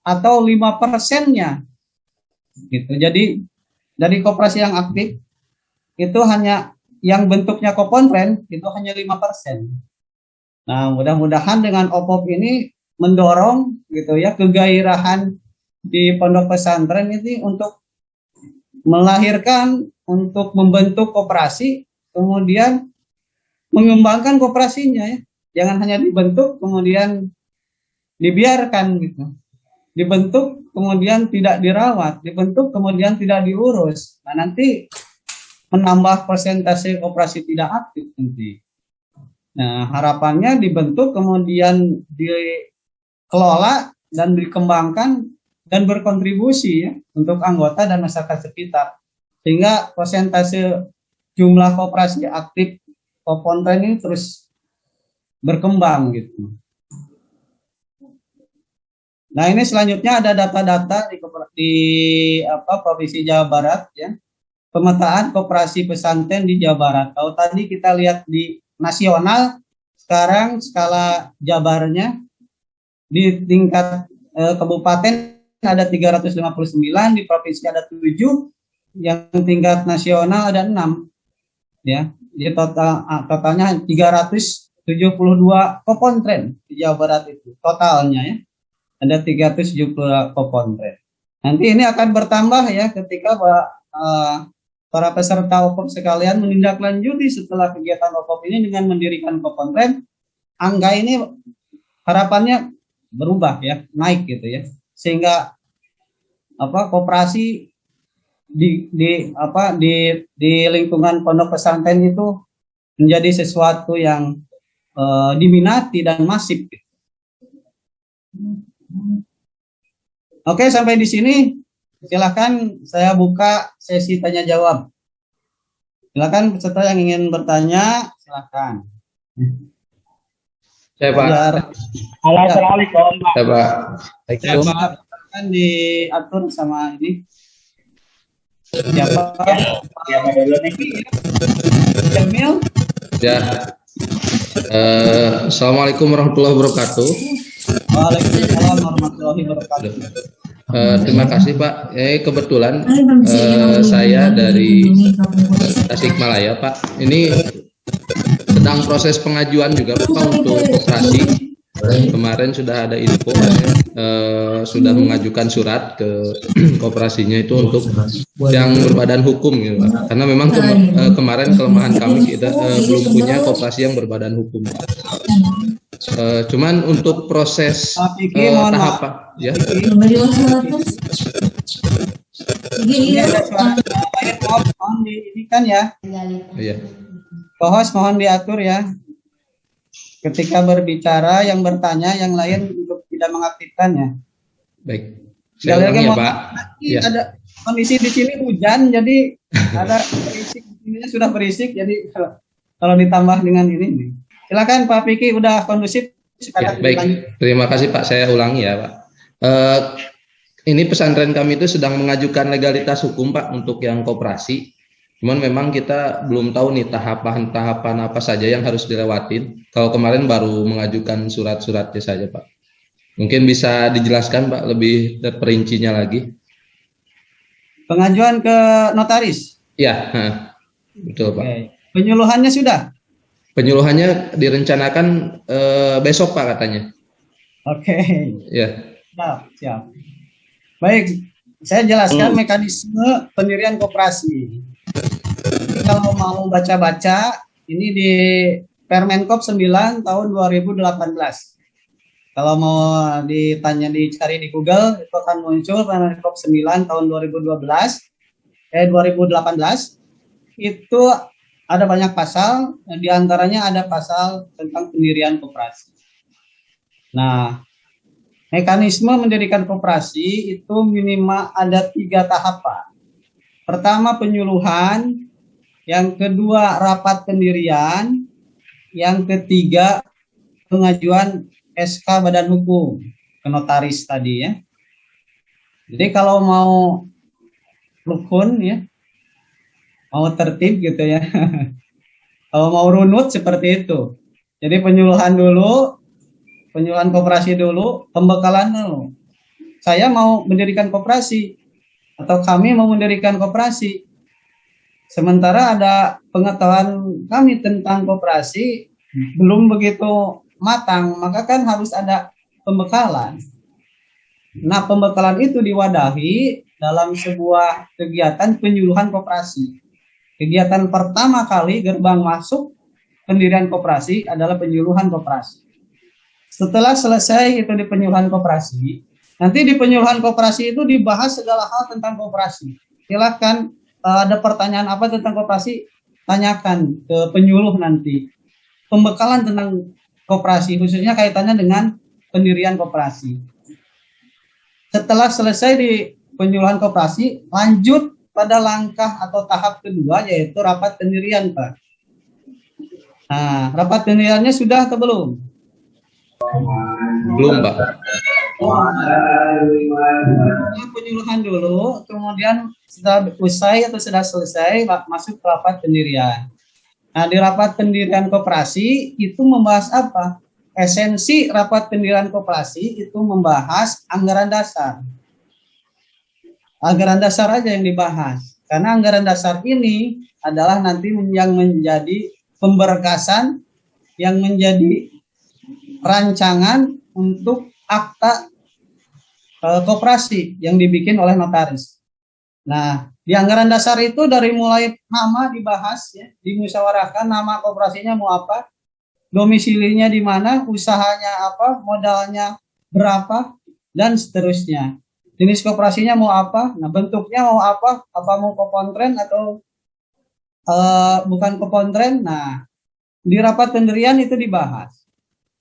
atau 5%-nya gitu. Jadi dari koperasi yang aktif itu hanya yang bentuknya coupon trend itu hanya 5%. Nah, mudah-mudahan dengan OPOP ini mendorong gitu ya kegairahan di pondok pesantren ini untuk melahirkan, untuk membentuk koperasi, kemudian mengembangkan koperasinya ya. Jangan hanya dibentuk kemudian dibiarkan gitu. Dibentuk kemudian tidak dirawat, dibentuk kemudian tidak diurus. Nah, nanti menambah persentase koperasi tidak aktif nanti. Nah, harapannya dibentuk kemudian dikelola dan dikembangkan dan berkontribusi ya untuk anggota dan masyarakat sekitar. Sehingga persentase jumlah koperasi aktif coupon trend ini terus berkembang gitu. Nah, ini selanjutnya ada data-data di Provinsi Jawa Barat ya. Pemetaan koperasi pesantren di Jawa Barat. Kalau tadi kita lihat di nasional, sekarang skala Jabarnya di tingkat kabupaten ada 359, di provinsi ada 7, yang tingkat nasional ada 6. Ya. Jadi totalnya 372 coupon trend di Jawa Barat itu totalnya ya. Ada 370 coupon trend. Nanti ini akan bertambah ya ketika para peserta OPOP sekalian menindaklanjuti setelah kegiatan OPOP ini dengan mendirikan coupon trend. Angka ini harapannya berubah ya, naik gitu ya. Sehingga koperasi di lingkungan pondok pesantren itu menjadi sesuatu yang diminati dan masif. Oke, sampai di sini. Silakan saya buka sesi tanya jawab. Silakan peserta yang ingin bertanya, silakan. Saya Pak. Assalamualaikum Pak. Saya Pak. Silakan diatur sama ini. Siapa? Siapa dulu nih? Jamil. Ya. Assalamualaikum warahmatullahi wabarakatuh. Waalaikumsalam warahmatullahi wabarakatuh. Terima kasih Pak. Kebetulan saya dari Tasikmalaya Pak. Ini sedang proses pengajuan juga Pak untuk koperasi. Kemarin sudah ada info sudah mengajukan surat ke koperasinya itu untuk yang berbadan hukum gitu Pak. Karena memang kemarin kelemahan kami kita belum punya koperasi yang berbadan hukum Pak. Cuman untuk proses tahapan ya. Ini kan ya. Iya. Co-host mohon diatur ya. Ketika berbicara yang bertanya yang lain untuk tidak mengaktifkannya. Baik. Saya ulangi ya Pak. Ya. Ada kondisi di sini hujan jadi ada berisik, ini sudah berisik jadi kalau ditambah dengan ini. Silakan Pak Piki, udah kondusif. Ya, baik, terima kasih Pak. Saya ulangi ya Pak. Ini pesantren kami itu sedang mengajukan legalitas hukum Pak untuk yang koperasi. Cuman memang kita belum tahu nih tahapan-tahapan apa saja yang harus dilewatin. Kalau kemarin baru mengajukan surat-suratnya saja Pak. Mungkin bisa dijelaskan Pak lebih terperincinya lagi. Pengajuan ke notaris? Ya, betul Pak. Oke. Penyuluhannya sudah? Penyuluhannya direncanakan besok Pak katanya. Oke. Ya. Siap. Baik, saya jelaskan mekanisme pendirian koperasi. Kalau mau baca-baca, ini di Permenkop 9 tahun 2018. Kalau mau dicari di Google, itu akan muncul Permenkop 9 tahun 2018. 2018 itu ada banyak pasal, di antaranya ada pasal tentang pendirian koperasi. Nah, mekanisme mendirikan koperasi itu minimal ada 3 tahapan. Pertama penyuluhan, yang kedua rapat pendirian, yang ketiga pengajuan SK Badan Hukum ke notaris tadi ya. Jadi kalau mau rukun ya, mau tertib gitu ya. Kalau mau runut seperti itu. Jadi penyuluhan dulu, penyuluhan koperasi dulu, pembekalan dulu. Saya mau mendirikan koperasi atau kami mau mendirikan koperasi. Sementara ada pengetahuan kami tentang koperasi belum begitu matang, maka kan harus ada pembekalan. Nah, pembekalan itu diwadahi dalam sebuah kegiatan penyuluhan koperasi. Kegiatan pertama kali gerbang masuk pendirian koperasi adalah penyuluhan koperasi. Setelah selesai itu di penyuluhan koperasi, nanti di penyuluhan koperasi itu dibahas segala hal tentang koperasi. Silakan ada pertanyaan apa tentang koperasi, tanyakan ke penyuluh nanti. Pembekalan tentang koperasi, khususnya kaitannya dengan pendirian koperasi. Setelah selesai di penyuluhan koperasi, lanjut pada langkah atau tahap kedua, yaitu rapat pendirian, Pak. Nah, rapat pendiriannya sudah atau belum? Belum, Pak. Penyuluhan dulu, kemudian sudah usai atau sudah selesai, masuk ke rapat pendirian. Nah, di rapat pendirian koperasi itu membahas apa? Esensi rapat pendirian koperasi itu membahas anggaran dasar. Anggaran dasar aja yang dibahas. Karena anggaran dasar ini adalah nanti yang menjadi pemberkasan, yang menjadi rancangan untuk akta koperasi yang dibikin oleh notaris. Nah, di anggaran dasar itu dari mulai nama dibahas, ya, dimusyawarahkan nama koperasinya mau apa, domisilinya di mana, usahanya apa, modalnya berapa, dan seterusnya. Jenis koperasinya mau apa, nah bentuknya mau apa mau kopontren atau bukan kopontren. Nah, di rapat pendirian itu dibahas.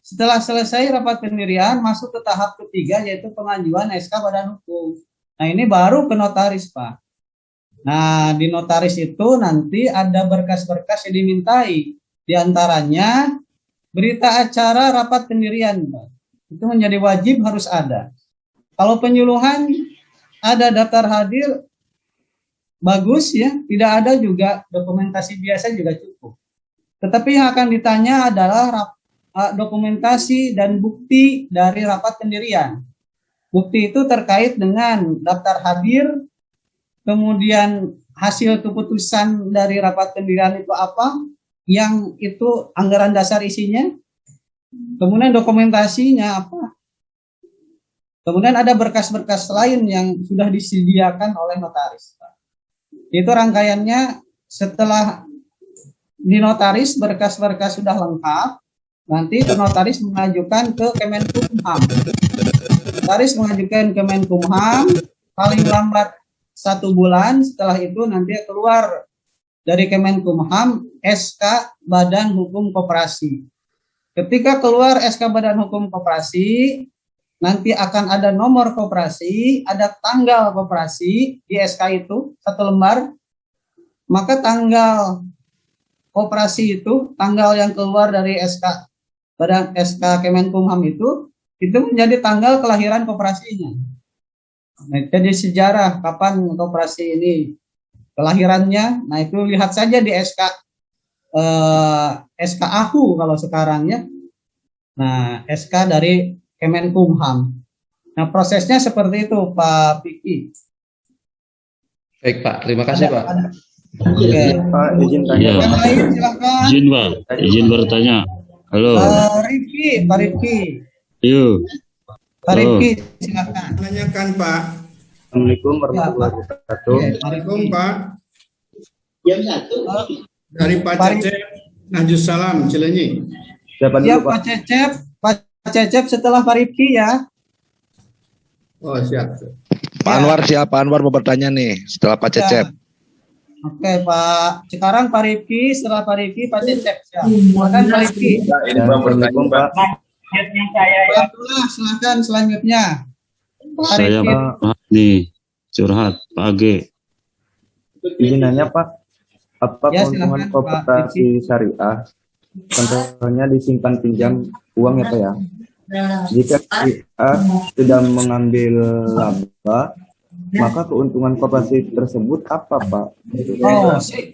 Setelah selesai rapat pendirian, masuk ke tahap ketiga, yaitu pengajuan SK Badan Hukum. Nah, ini baru ke notaris, Pak. Nah, di notaris itu nanti ada berkas-berkas yang dimintai. Di antaranya berita acara rapat pendirian, Pak. Itu menjadi wajib, harus ada. Kalau penyuluhan ada daftar hadir, bagus ya. Tidak ada juga dokumentasi biasa juga cukup. Tetapi yang akan ditanya adalah dokumentasi dan bukti dari rapat pendirian. Bukti itu terkait dengan daftar hadir, kemudian hasil keputusan dari rapat pendirian itu apa, yang itu anggaran dasar isinya, kemudian dokumentasinya apa. Kemudian ada berkas-berkas lain yang sudah disediakan oleh notaris. Itu rangkaiannya. Setelah di notaris berkas-berkas sudah lengkap, nanti notaris mengajukan ke Kemenkumham. Notaris mengajukan ke Kemenkumham paling lambat 1 bulan. Setelah itu nanti keluar dari Kemenkumham SK Badan Hukum Koperasi. Ketika keluar SK Badan Hukum Koperasi, nanti akan ada nomor koperasi, ada tanggal koperasi di SK itu 1 lembar. Maka tanggal koperasi itu, tanggal yang keluar dari SK Badan SK Kemenkumham itu menjadi tanggal kelahiran koperasinya. Nah, jadi sejarah kapan koperasi ini kelahirannya. Nah, itu lihat saja di SK AHU kalau sekarang ya. Nah, SK dari Kemenkumham. Nah, prosesnya seperti itu, Pak Piki. Baik, Pak. Terima kasih, Pak. Oke. Pak, izin tanya. Yang lain silakan. Izin, Pak. Izin bertanya. Halo. Rifki, Pak Rifki. Yuk. Pak Rifki, silakan. Tanyakan, Pak. Assalamualaikum warahmatullahi wabarakatuh. Assalamualaikum, Pak. Jam 1. Dari Pak Cecep, Najus Salam, Cilenyi. Siap, Pak Cecep. Pak Cecep setelah Pak Rifki ya. Oh, siap. Pak Anwar siapa? Anwar mau bertanya nih setelah Pak Cecep. Oke Pak. Sekarang Pak Rifki, setelah Pak Rifki Pak Cecep. Ya. Silakan Pak Rifki. Assalamualaikum Pak. Silakan selanjutnya. Pak Saya Rifki. Pak nih curhat Pak Age. Izin nanya Pak, apa Ya, keuntungan silakan, Pak koperasi syariah? Contohnya disimpan pinjam uang ya Pak ya. Jika syariah sudah mengambil laba, maka keuntungan koperasi tersebut apa Pak? Oh, sip.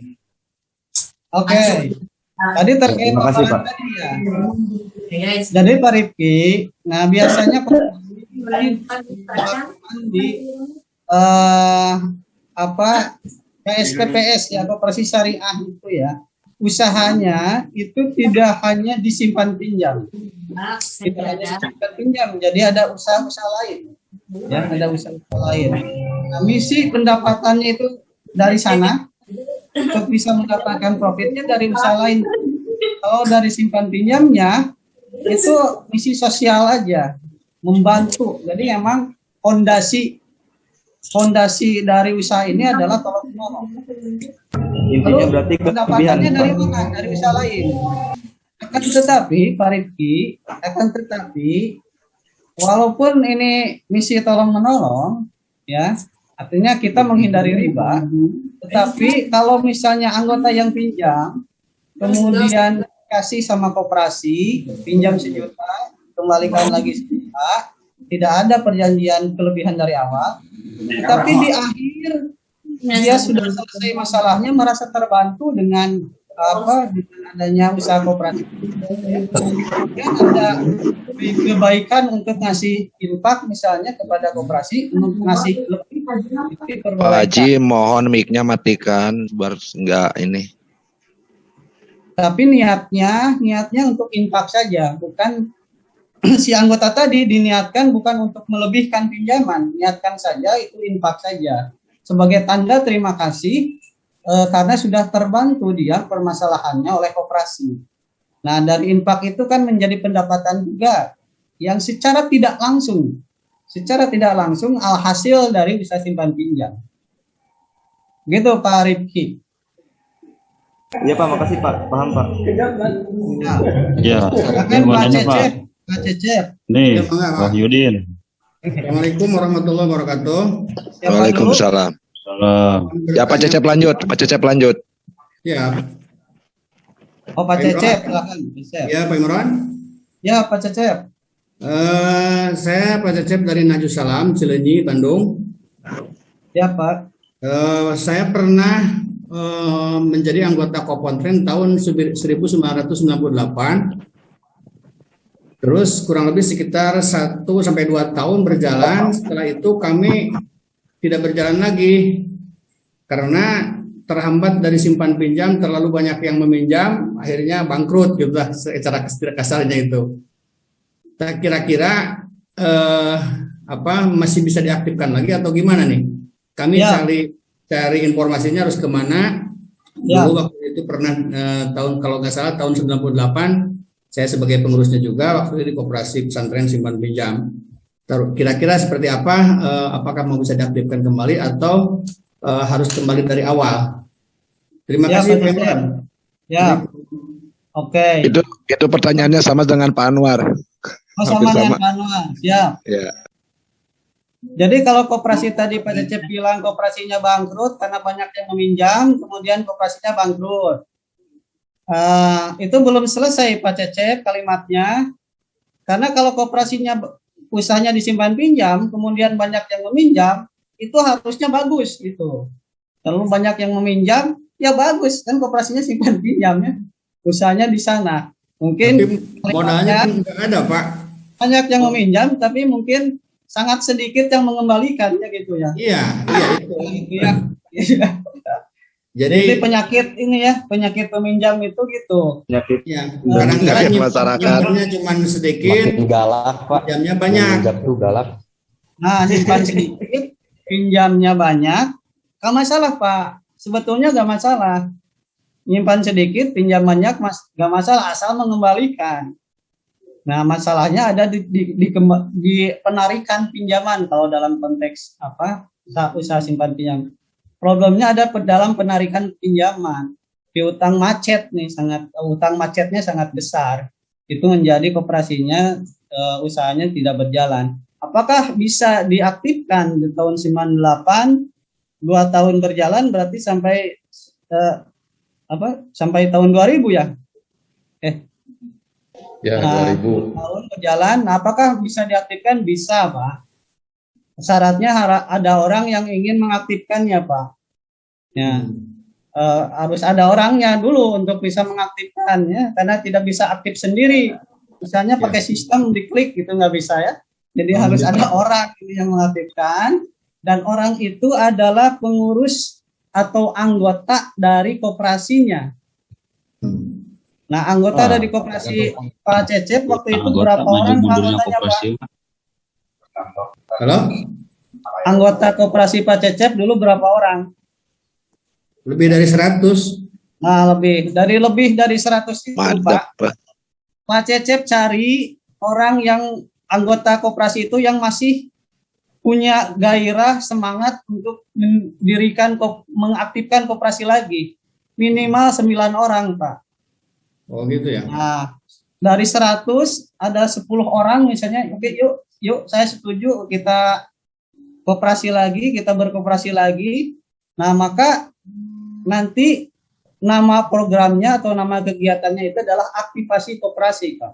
Oke. Tadi terkait Terima kasih, paparan Pak. tadi ya. Jadi Pak Rifki, nah biasanya di KSPPS ya, koperasi syariah itu ya, usahanya itu tidak hanya disimpan pinjam, tidak hanya disimpan pinjam, jadi ada usaha-usaha lain, ya ada usaha-usaha lain. Nah, misi pendapatannya itu dari sana untuk bisa mendapatkan profitnya dari usaha lain. Kalau dari simpan pinjamnya itu misi sosial aja, membantu. Jadi memang fondasi dari usaha ini adalah tolong menolong. Intinya berarti Pendapatannya kelebihan dari Pak. mana? Dari usaha lain. Akan tetapi Pak Rifki, walaupun ini misi tolong menolong, ya artinya kita menghindari riba, tetapi kalau misalnya anggota yang pinjam kemudian kasih sama koperasi, pinjam 1 juta, kembalikan lagi 1 juta, tidak ada perjanjian kelebihan dari awal, tapi di akhir dia sudah selesai masalahnya, merasa terbantu dengan dengan adanya usaha koperasi. Kemudian ada kebaikan untuk ngasih infak misalnya kepada koperasi untuk ngasih lebih. Pak Haji, mohon mic-nya matikan biar enggak ini. Tapi niatnya untuk infak saja, bukan si anggota tadi diniatkan bukan untuk melebihkan pinjaman, niatkan saja itu infak saja sebagai tanda terima kasih karena sudah terbantu dia permasalahannya oleh koperasi. Nah, dari infak itu kan menjadi pendapatan juga yang secara tidak langsung alhasil dari usaha simpan pinjam. Gitu Pak Rifki. Iya Pak, makasih Pak. Paham Pak. Nah, Ya, silakan mau Pak nanya Pak. Cecep. Pak Cecep. Nih, Ya, Pak. Pak Yudin. Assalamualaikum warahmatullahi wabarakatuh. Siapa dulu? Waalaikumsalam. Salam. Ya Pak Cecep lanjut, Pak Cecep lanjut. Ya, Oh Pak Cecep, silakan. Cecep. ya Pak Imran. Ya Pak Cecep. Saya Pak Cecep dari Najus Salam, Cileunyi, Bandung. Ya Pak. Saya pernah menjadi anggota Kopontren tahun 1998. Terus kurang lebih sekitar 1 sampai 2 tahun berjalan. Setelah itu kami tidak berjalan lagi karena terhambat dari simpan pinjam, terlalu banyak yang meminjam, akhirnya bangkrut gitu lah secara kasarnya itu. Kira-kira masih bisa diaktifkan lagi atau gimana nih? Kami Ya. cari informasinya harus kemana. Ya. Dulu waktu itu pernah kalau nggak salah tahun 98 saya sebagai pengurusnya juga waktu itu di Koperasi Pesantren Simpan Pinjam. Kira-kira seperti apa? Apakah mau bisa diaktifkan kembali atau harus kembali dari awal? Terima Ya, kasih Pak Pak Cecep. Imran. Ya. Oke. Itu pertanyaannya sama dengan Pak Anwar. Sama hampir dengan sama. Pak Anwar. Siap. Ya. Jadi kalau koperasi tadi Pak Cecep bilang koperasinya bangkrut karena banyak yang meminjam, kemudian koperasinya bangkrut. Itu belum selesai Pak Cecep kalimatnya. Karena kalau koperasinya usahanya disimpan pinjam, kemudian banyak yang meminjam, itu harusnya bagus gitu. Kalau banyak yang meminjam, ya bagus kan koperasinya simpan pinjamnya, usahanya di sana. Mungkin Tapi modalnya pun nggak ada Pak. banyak yang meminjam, tapi mungkin sangat sedikit yang mengembalikannya gitu ya. Iya itu. Gitu ya. Jadi Jadi penyakit peminjam itu gitu. Penyakit. ya, Penyakit kadang-kadang masyarakat. nyimpannya cuma sedikit, galak Pak. pinjamnya banyak. Tuh galak. Nah, simpan sedikit, pinjamnya banyak, gak masalah Pak. Sebetulnya gak masalah. Nyimpan sedikit, pinjam banyak, gak masalah asal mengembalikan. Nah, masalahnya ada di penarikan pinjaman kalau dalam konteks usaha simpan pinjam. problemnya ada dalam penarikan pinjaman. Piutang macet nih, utang macetnya sangat besar. Itu menjadi koperasinya usahanya tidak berjalan. Apakah bisa diaktifkan di tahun 98, 2 tahun berjalan berarti sampai sampai tahun 2000 ya? Ya, 2000. Tahun berjalan, apakah bisa diaktifkan? Bisa, Pak. Syaratnya ada orang yang ingin mengaktifkannya, Pak. Ya, harus ada orangnya dulu untuk bisa mengaktifkannya, karena tidak bisa aktif sendiri. Misalnya pakai sistem diklik gitu nggak bisa ya. Jadi harus ada orang yang mengaktifkan, dan orang itu adalah pengurus atau anggota dari koperasinya. Nah, anggota dari koperasi Pak Cecep waktu itu berapa orang anggotanya, Pak? Halo? Anggota koperasi Pak Cecep dulu berapa orang? Lebih dari 100. Nah, lebih dari 100 itu, Pak. Pak Cecep cari orang yang anggota koperasi itu yang masih punya gairah, semangat untuk mengaktifkan koperasi lagi. Minimal 9 orang, Pak. Oh gitu ya. Nah, dari 100 ada 10 orang misalnya, oke, yuk saya setuju kita koperasi lagi, kita berkoperasi lagi. Nah, maka nanti nama programnya atau nama kegiatannya itu adalah aktivasi koperasi, Pak.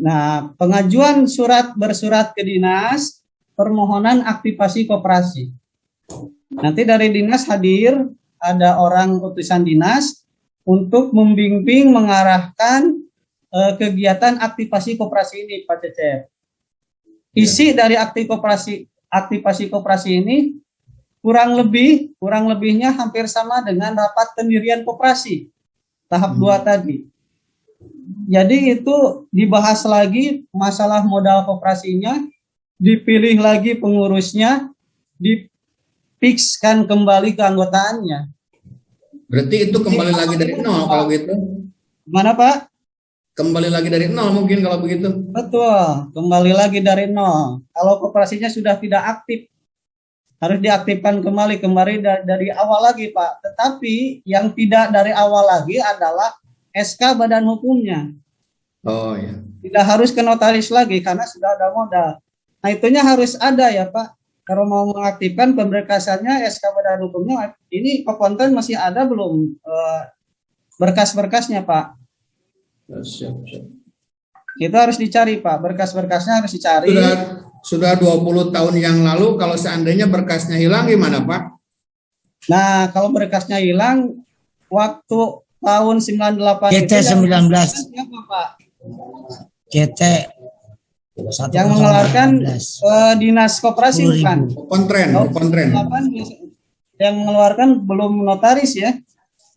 Nah, pengajuan bersurat ke dinas permohonan aktivasi koperasi. Nanti dari dinas hadir, ada orang utusan dinas untuk membimbing, mengarahkan kegiatan aktivasi koperasi ini, Pak Cecep. Isi dari aktivasi koperasi ini kurang lebihnya hampir sama dengan rapat pendirian koperasi tahap 2 tadi. Jadi itu dibahas lagi masalah modal koperasinya, dipilih lagi pengurusnya, difikskan kembali keanggotaannya. Berarti itu kembali lagi dari nol kalau gitu. Mana, Pak? Kembali lagi dari nol mungkin kalau begitu. Betul, kembali lagi dari nol. Kalau koperasinya sudah tidak aktif, harus diaktifkan kembali dari awal lagi, Pak. Tetapi yang tidak dari awal lagi adalah SK badan hukumnya. Oh ya. Tidak harus ke notaris lagi karena sudah ada modal. Nah, itunya harus ada ya, Pak. Kalau mau mengaktifkan pemberkasannya SK badan hukumnya, ini konten masih ada belum berkas-berkasnya, Pak? Siap. Itu harus dicari, Pak. Berkas-berkasnya harus dicari. Sudah 20 tahun yang lalu, kalau seandainya berkasnya hilang gimana, Pak? Nah, kalau berkasnya hilang waktu tahun 98 CT 19. Siapa, Pak? CT yang mengeluarkan dinas koperasi bukan? Kontren. Yang mengeluarkan belum notaris ya?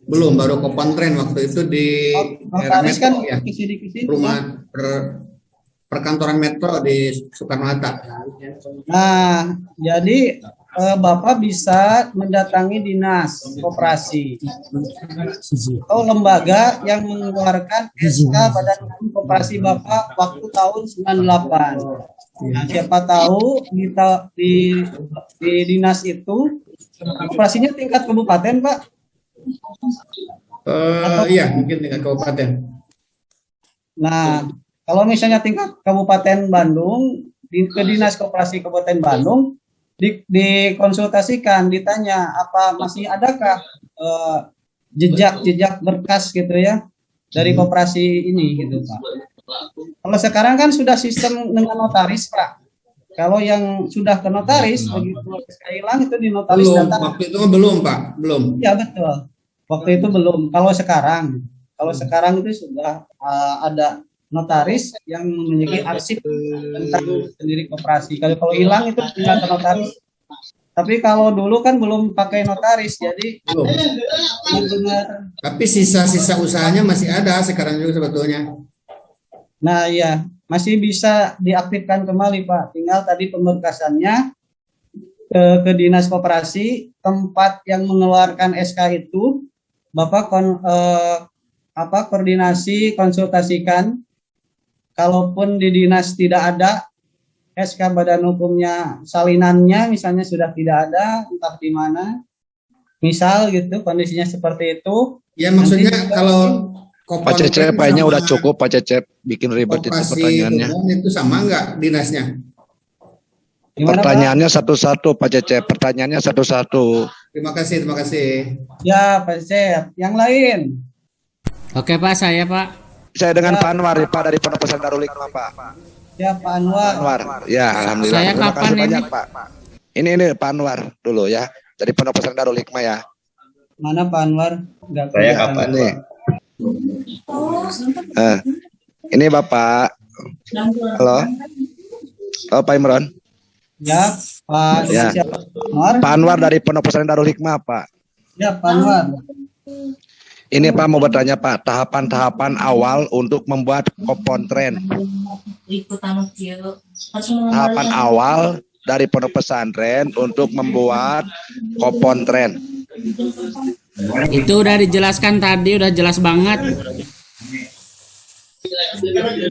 Belum, baru Kopontren waktu itu di notaris kan ya. Kisi-kisi Rumah perkantoran Metro di Soekarno-Hatta. Nah, jadi Bapak bisa mendatangi dinas koperasi atau lembaga yang mengeluarkan SK Badan Hukum Koperasi Bapak waktu tahun 98. Nah, siapa tahu di dinas itu koperasinya tingkat kabupaten, Pak? Iya, mungkin tingkat kabupaten. Nah, kalau misalnya tingkat Kabupaten Bandung, ke Dinas Koperasi Kabupaten Bandung, dikonsultasikan, ditanya apa masih adakah jejak berkas gitu ya dari koperasi ini gitu, Pak. Kalau sekarang kan sudah sistem dengan notaris, Pak. Kalau yang sudah ke notaris begitu hilang itu di notaris data. Waktu itu belum, Pak, belum. Ya betul. Waktu itu belum. Kalau sekarang itu sudah ada notaris yang memiliki arsip tentang sendiri koperasi. Kalau hilang itu tinggal ke notaris. Tapi kalau dulu kan belum pakai notaris, jadi belum. Tapi sisa-sisa usahanya masih ada sekarang juga sebetulnya. Nah, iya, masih bisa diaktifkan kembali, Pak. Tinggal tadi pemberkasannya ke dinas koperasi, tempat yang mengeluarkan SK itu, Bapak koordinasi, konsultasikan. Kalaupun di dinas tidak ada SK badan hukumnya, salinannya misalnya sudah tidak ada, entah di mana, misal gitu kondisinya seperti itu. Ya maksudnya nanti kalau Pak Cecep kayaknya udah cukup Pak Cecep bikin ribet itu koperasi pertanyaannya. umum itu sama nggak dinasnya? Gimana, Pertanyaannya satu-satu Pak Cecep, pertanyaannya satu-satu. Terima kasih, terima kasih. Ya Pak Cecep, yang lain. Oke Pak, saya Pak. Saya dengan Pak Anwar Pak dari Pondok Pesantren Darul Hikmah Pak. Ya Pak Anwar. Anwar. Ya, alhamdulillah. Saya Terima kapan kasih ini? banyak Pak. Ini Pak Anwar dulu ya. Dari Pondok Pesantren Darul Hikmah ya. Mana Pak Anwar? Nggak Saya kelihatan. kapan nih? Ini Bapak. Halo. Oh, Pak Imron. Ya Pak. Ya. Siapa? Anwar. Pak Anwar dari Pondok Pesantren Darul Hikmah Pak. Ya Pak Anwar. Ini Pak mau bertanya Pak, tahapan-tahapan awal untuk membuat kopontren. Tahapan awal dari Pondok Pesantren untuk membuat kopontren. Itu udah dijelaskan tadi, udah jelas banget.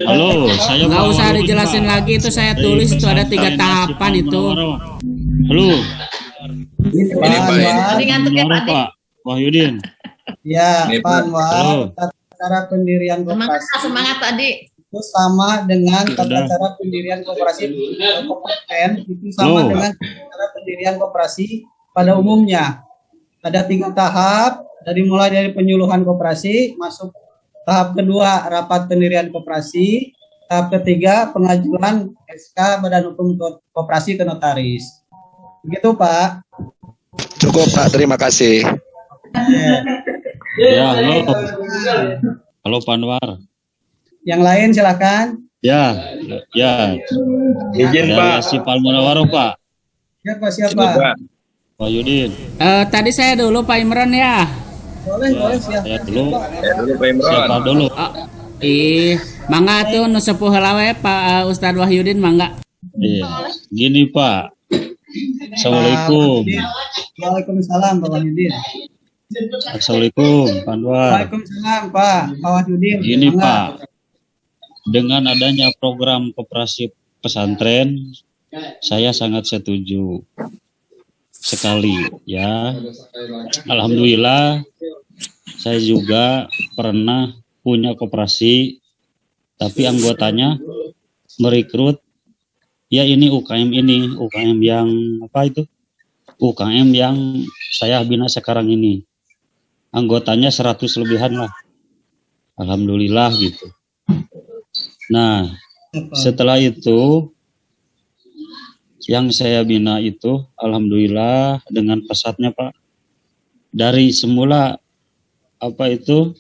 Halo, saya Nggak Pak usah Wahyudin, dijelasin Pak. lagi, itu saya Dari tulis itu ada 3 pesantren tahapan Nasif itu. Halo. Ini Pak Anwar. Pak Wahyudin. Ya Ini, Pak Pak. Anwar. Halo. Tata cara pendirian koperasi. Semangat tadi. Itu sama dengan tata Sudah. cara pendirian koperasi koperasi itu sama Halo. dengan cara pendirian koperasi pada umumnya. Ada 3 tahap, mulai dari penyuluhan koperasi, masuk tahap kedua rapat pendirian koperasi, tahap ketiga pengajuan SK Badan Hukum Koperasi ke notaris. Begitu Pak. Cukup Pak, terima kasih. Ya, halo. Halo Pak Anwar. Yang lain silakan. Ya, ya. Izin, Dari Pak. Asif Al-Munawwaroh, Pak. Siapa? Wahyudin. Tadi saya dulu Pak Imron ya. Boleh siapa? Saya dulu. Pak Siapa dulu? Mangga tuh nu sepuh heula we Pak Ustadz Wahyudin mangga. Iya. Gini Pak. Assalamualaikum. Waalaikumsalam Pak Wahyudin. Assalamualaikum Pak Anwar. Waalaikumsalam Pak Wahyudin. Gini Semangat. Pak. Dengan adanya program koperasi pesantren, saya sangat setuju sekali ya. Alhamdulillah saya juga pernah punya koperasi, tapi anggotanya merekrut ya ini UKM yang apa itu? UKM yang saya bina sekarang ini. Anggotanya 100 lebihan lah. Alhamdulillah gitu. Nah, setelah itu yang saya bina itu alhamdulillah dengan pesatnya Pak. Dari semula apa itu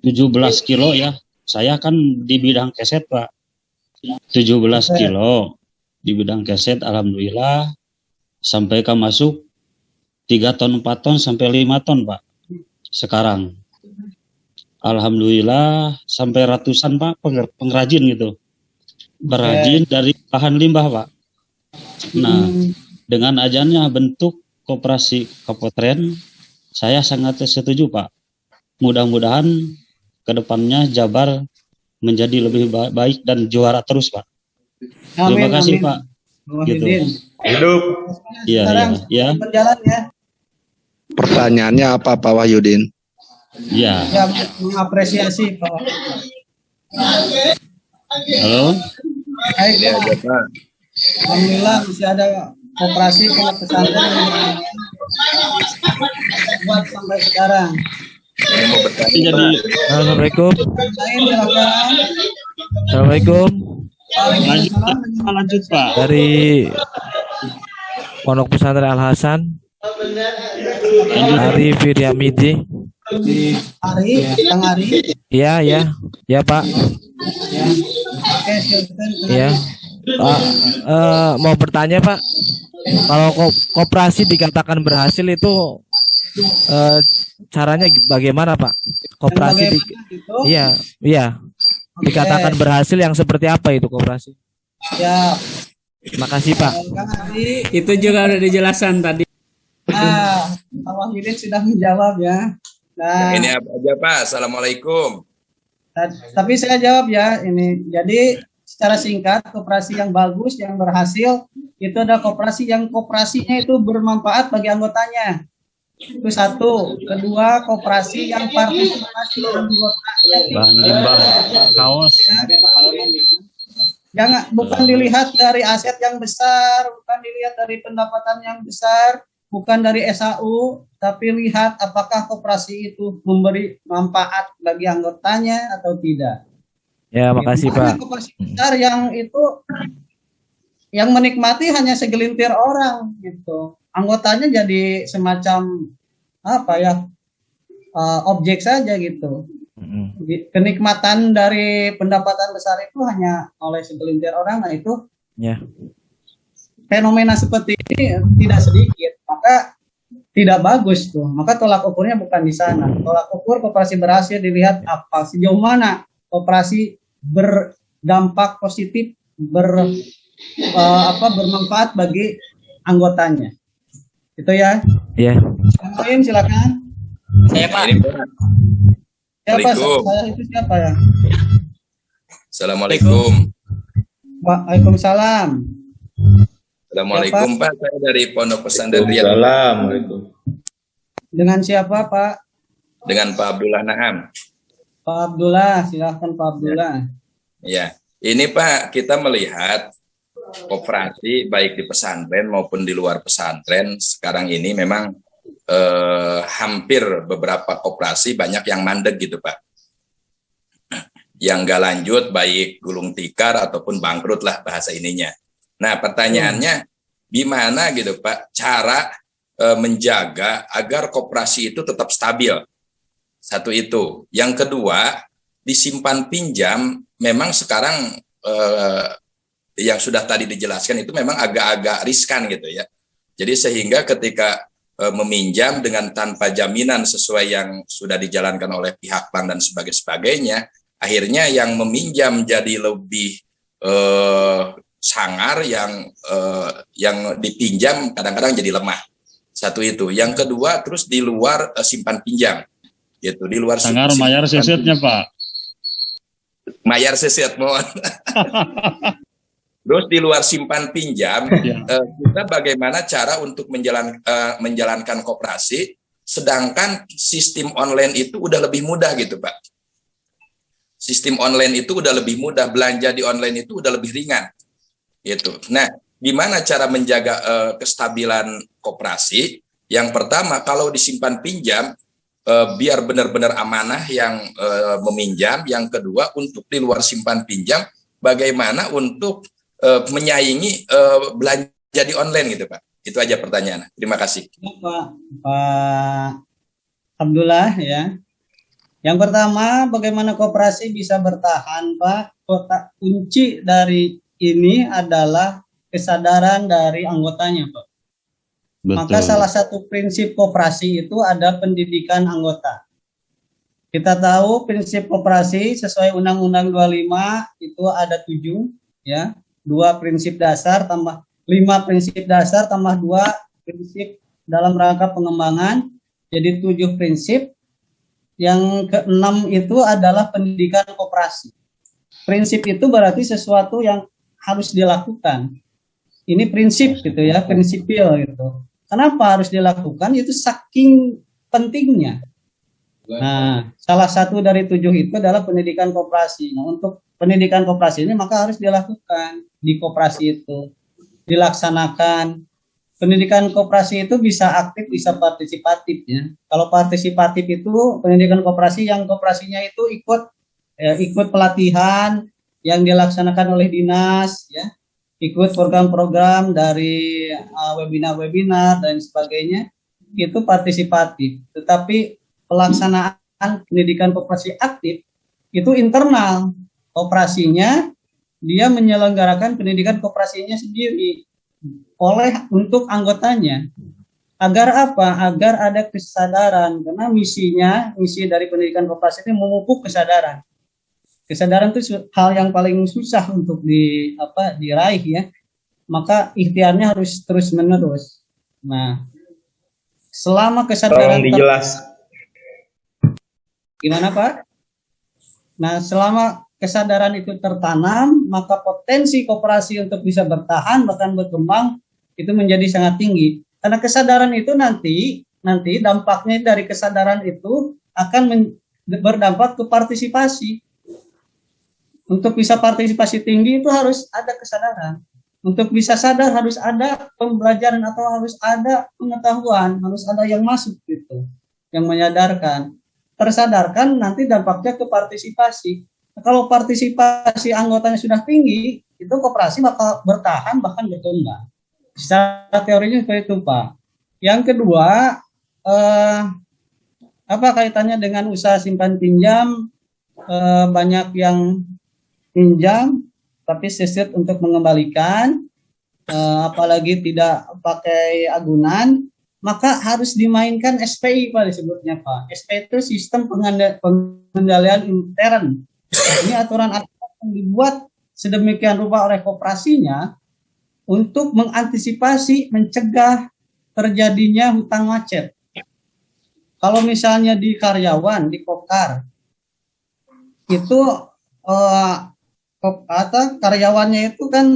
17 kilo ya. Saya kan di bidang keset Pak. 17 kilo di bidang keset alhamdulillah sampai ke masuk 3 ton 4 ton sampai 5 ton Pak. Sekarang alhamdulillah sampai ratusan Pak pengrajin gitu. Perajin dari bahan limbah Pak. Nah, dengan adanya bentuk koperasi kopontren, saya sangat setuju Pak. Mudah-mudahan ke depannya Jabar menjadi lebih baik dan juara terus Pak. Terima kasih Pak. Gitu. Hidup. Iya, ya. Berjalan ya. Pertanyaannya apa Pak Wahyudin? Ya. Ya, mengapresiasi Pak. Halo. Baik, Pak. Alhamdulillah masih ada koperasi pondok pesantren yang buat sampai sekarang. Jadi Assalamualaikum. Lain silakan. Assalamualaikum. Lanjut Pak. Dari Pondok Pesantren Al Hasan. Ari Firyamidi. Ari, Kang Ari. Iya, ya Pak. Oke, silakan. Iya. Pak, mau bertanya Pak, kalau koperasi dikatakan berhasil itu caranya bagaimana Pak? Koperasi iya, dikatakan berhasil yang seperti apa itu koperasi? Ya. Makasih Pak. Itu juga udah dijelaskan tadi. Nah, Pak Wahyudin sudah menjawab ya. Nah, Ini apa aja Pak? Assalamualaikum. tapi saya jawab ya ini. Jadi secara singkat, koperasi yang bagus, yang berhasil, itu ada koperasi yang koperasinya itu bermanfaat bagi anggotanya. Itu satu. Kedua, koperasi yang partisipasi anggota. Bahan limbah, kaos. Bukan dilihat dari aset yang besar, bukan dilihat dari pendapatan yang besar, bukan dari SAU, tapi lihat apakah koperasi itu memberi manfaat bagi anggotanya atau tidak. Ya, makasih Pak. Koperasi besar yang itu yang menikmati hanya segelintir orang gitu. Anggotanya jadi semacam objek saja gitu. Kenikmatan dari pendapatan besar itu hanya oleh segelintir orang. Nah itu fenomena seperti ini tidak sedikit, maka tidak bagus tuh. Maka tolak ukurnya bukan di sana. Tolak ukur koperasi berhasil dilihat apa, sejauh mana koperasi berdampak positif, bermanfaat bagi anggotanya. Itu ya. Iya. Yang lain silakan. Saya Pak. Siapa? Saya itu siapa ya? Assalamualaikum. Waalaikumsalam. Assalamualaikum Pak, saya dari Pondok Pesantren Riyad. Assalamualaikum. Dengan siapa Pak? Dengan Pak Abdullah Naam. Pak Abdullah, silahkan Pak Abdullah. Ya, ini Pak, kita melihat koperasi baik di pesantren maupun di luar pesantren sekarang ini memang hampir beberapa koperasi banyak yang mandek gitu Pak. Yang nggak lanjut baik gulung tikar ataupun bangkrut lah bahasa ininya. Nah pertanyaannya gimana gitu Pak cara menjaga agar koperasi itu tetap stabil? Satu itu. Yang kedua, disimpan pinjam memang sekarang yang sudah tadi dijelaskan itu memang agak-agak riskan gitu ya. Jadi sehingga ketika meminjam dengan tanpa jaminan sesuai yang sudah dijalankan oleh pihak bank dan sebagainya, akhirnya yang meminjam jadi lebih sangar, yang dipinjam kadang-kadang jadi lemah. Satu itu. Yang kedua, terus di luar simpan pinjam, gitu. Di luar sangar mayar sesetnya Pak. Mayar seset mohon. Terus di luar simpan pinjam, kita bagaimana cara untuk menjalankan koperasi, sedangkan sistem online itu udah lebih mudah gitu Pak. Sistem online itu udah lebih mudah, belanja di online itu udah lebih ringan. Gitu. Nah, gimana cara menjaga kestabilan koperasi? Yang pertama, kalau disimpan pinjam, biar benar-benar amanah yang meminjam. Yang kedua, untuk di luar simpan pinjam, bagaimana untuk menyaingi belanja di online gitu Pak. Itu aja pertanyaan. Terima kasih. Pak Abdullah ya. Yang pertama, bagaimana koperasi bisa bertahan Pak? Kunci dari ini adalah kesadaran dari anggotanya Pak. Betul. Maka salah satu prinsip koperasi itu ada pendidikan anggota. Kita tahu prinsip koperasi sesuai Undang-Undang 25 itu ada 7 ya. 2 prinsip dasar tambah 5 prinsip dasar tambah 2 prinsip dalam rangka pengembangan, jadi 7 prinsip. Yang ke-6 itu adalah pendidikan koperasi. Prinsip itu berarti sesuatu yang harus dilakukan. Ini prinsip gitu ya, prinsipil gitu. Kenapa harus dilakukan? Itu saking pentingnya. Nah, salah satu dari 7 itu adalah pendidikan koperasi. Nah, untuk pendidikan koperasi ini maka harus dilakukan di koperasi itu, dilaksanakan. Pendidikan koperasi itu bisa aktif, bisa partisipatif ya. Kalau partisipatif itu pendidikan koperasi yang koperasinya itu ikut pelatihan yang dilaksanakan oleh dinas ya, ikut program-program dari webinar-webinar dan sebagainya, itu partisipatif. Tetapi pelaksanaan pendidikan koperasi aktif itu internal. Koperasinya dia menyelenggarakan pendidikan koperasinya sendiri untuk anggotanya. Agar apa? Agar ada kesadaran, karena misi dari pendidikan koperasi ini memupuk kesadaran. Kesadaran itu hal yang paling susah untuk diraih ya. Maka ikhtiarnya harus terus menerus. Nah, selama kesadaran gimana Pak? Nah, selama kesadaran itu tertanam, maka potensi koperasi untuk bisa bertahan bahkan berkembang itu menjadi sangat tinggi. Karena kesadaran itu nanti nanti dampaknya dari kesadaran itu akan berdampak ke partisipasi. Untuk bisa partisipasi tinggi itu harus ada kesadaran. Untuk bisa sadar harus ada pembelajaran atau harus ada pengetahuan, harus ada yang masuk gitu, yang menyadarkan. Tersadarkan nanti dampaknya ke partisipasi. Kalau partisipasi anggotanya sudah tinggi, itu koperasi bakal bertahan bahkan berkembang. Secara teorinya seperti itu, Pak. Yang kedua, apa kaitannya dengan usaha simpan pinjam? Banyak yang pinjam tapi seset untuk mengembalikan, apalagi tidak pakai agunan, maka harus dimainkan SPI, Pak, disebutnya, Pak. SPI itu sistem pengendalian intern. Ini aturan-aturan yang dibuat sedemikian rupa oleh koperasinya untuk mengantisipasi, mencegah terjadinya hutang macet. Kalau misalnya di karyawan, di Kopkar, itu karyawannya itu kan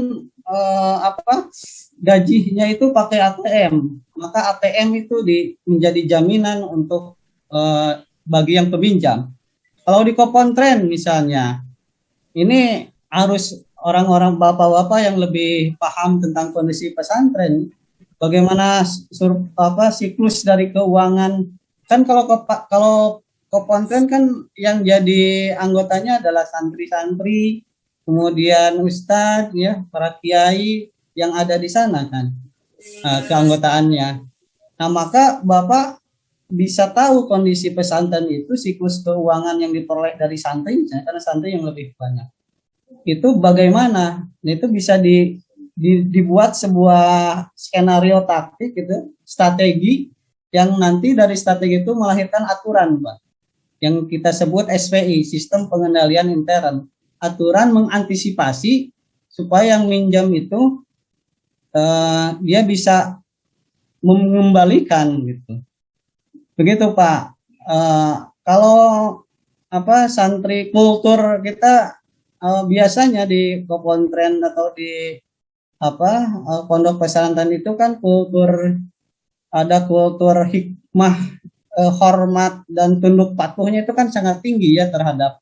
gajinya itu pakai ATM, maka ATM itu menjadi jaminan untuk bagi yang peminjam. Kalau di Kopontren misalnya, ini harus orang-orang bapak-bapak yang lebih paham tentang kondisi pesantren, bagaimana siklus dari keuangan. Kan kalau Kopontren kan yang jadi anggotanya adalah santri-santri, kemudian ustadz, ya, para kiai yang ada di sana kan, keanggotaannya. Nah, maka Bapak bisa tahu kondisi pesantren itu, siklus keuangan yang diperoleh dari santrinya, karena santri yang lebih banyak. Itu bagaimana? Itu bisa dibuat sebuah skenario taktik gitu, strategi, yang nanti dari strategi itu melahirkan aturan, Pak, yang kita sebut SPI, sistem pengendalian intern. Aturan mengantisipasi supaya yang minjam itu dia bisa mengembalikan gitu. Begitu, Pak. Kalau santri kultur kita biasanya di Kopontren atau di pondok pesantren itu kan ada kultur hikmah, hormat dan tunduk patuhnya itu kan sangat tinggi ya terhadap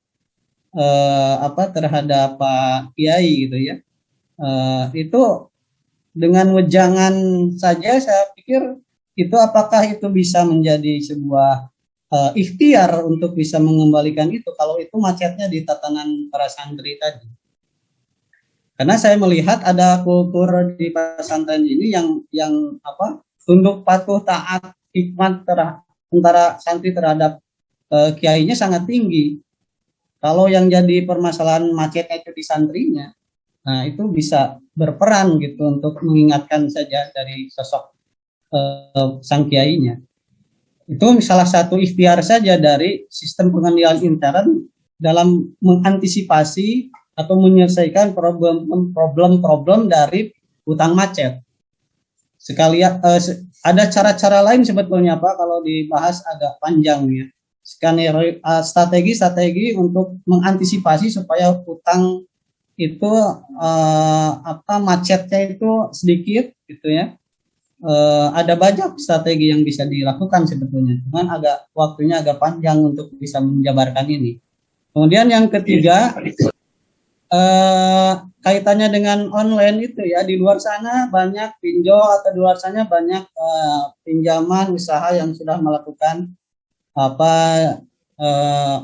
terhadap Pak Kiai gitu ya. Itu dengan wejangan saja saya pikir itu apakah itu bisa menjadi sebuah ikhtiar untuk bisa mengembalikan itu kalau itu macetnya di tatanan para santri tadi. Karena saya melihat ada kultur di pesantren ini yang tunduk patuh, taat, hikmat antara santri terhadap kiainya sangat tinggi. Kalau yang jadi permasalahan macetnya itu di santrinya, nah itu bisa berperan gitu untuk mengingatkan saja dari sosok sang kiainya. Itu salah satu ikhtiar saja dari sistem pengendalian intern dalam mengantisipasi atau menyelesaikan problem dari hutang macet. Sekalian ada cara-cara lain sebetulnya, Pak, kalau dibahas agak panjang ya. Strategi untuk mengantisipasi supaya hutang itu macetnya itu sedikit gitu ya. Ada banyak strategi yang bisa dilakukan sebetulnya, cuman waktunya agak panjang untuk bisa menjabarkan ini. Kemudian yang ketiga, kaitannya dengan online itu ya, di luar sana banyak pinjol atau di luar sana banyak pinjaman usaha yang sudah melakukan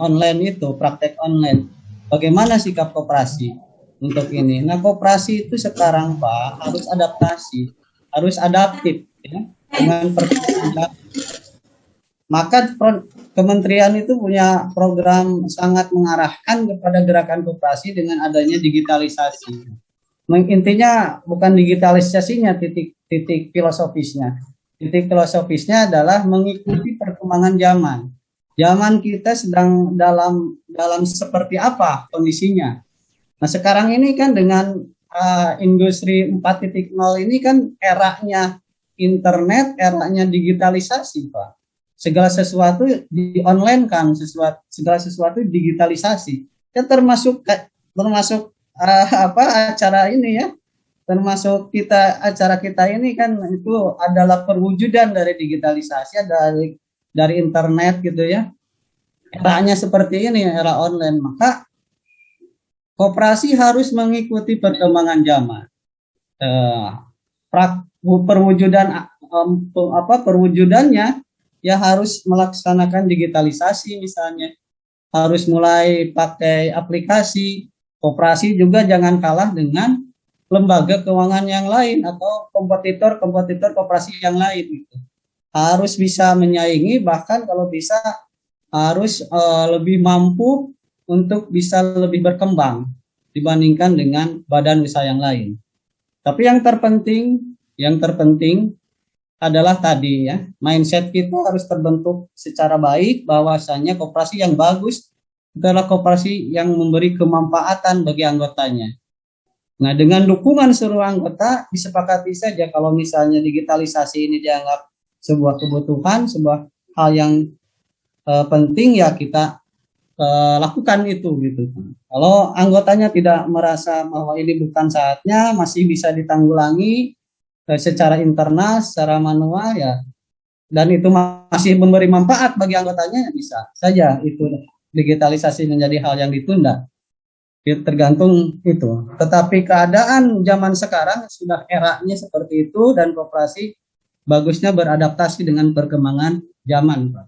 online itu, praktek online. Bagaimana sikap koperasi untuk ini? Nah, koperasi itu sekarang, Pak, harus adaptasi, harus adaptif ya, dengan perkembangan. Maka kementerian itu punya program sangat mengarahkan kepada gerakan koperasi dengan adanya digitalisasi. Intinya bukan digitalisasinya, titik filosofisnya. Titik filosofisnya adalah mengikuti perkembangan zaman. Zaman kita sedang dalam seperti apa kondisinya. Nah, sekarang ini kan dengan industri 4.0 ini kan eranya internet, eranya digitalisasi, Pak. Segala sesuatu di-online kan, segala sesuatu digitalisasi. Ya termasuk acara ini ya, termasuk kita acara kita ini kan itu adalah perwujudan dari digitalisasi, dari internet gitu ya. Eranya seperti ini, era online, maka koperasi harus mengikuti perkembangan zaman. Perwujudannya ya harus melaksanakan digitalisasi misalnya, harus mulai pakai aplikasi. Koperasi juga jangan kalah dengan lembaga keuangan yang lain atau kompetitor koperasi yang lain gitu. Harus bisa menyaingi, bahkan kalau bisa harus lebih mampu untuk bisa lebih berkembang dibandingkan dengan badan usaha yang lain. Tapi yang terpenting adalah tadi ya, mindset kita harus terbentuk secara baik, bahwasanya koperasi yang bagus adalah koperasi yang memberi kemanfaatan bagi anggotanya. Nah, dengan dukungan seluruh anggota disepakati saja kalau misalnya digitalisasi ini dianggap sebuah kebutuhan, sebuah hal yang penting, ya kita lakukan itu gitu. Kalau anggotanya tidak merasa bahwa ini bukan saatnya, masih bisa ditanggulangi secara internal, secara manual ya, dan itu masih memberi manfaat bagi anggotanya, bisa saja itu digitalisasi menjadi hal yang ditunda. Tergantung itu. Tetapi keadaan zaman sekarang sudah eranya seperti itu, dan koperasi bagusnya beradaptasi dengan perkembangan zaman, Pak.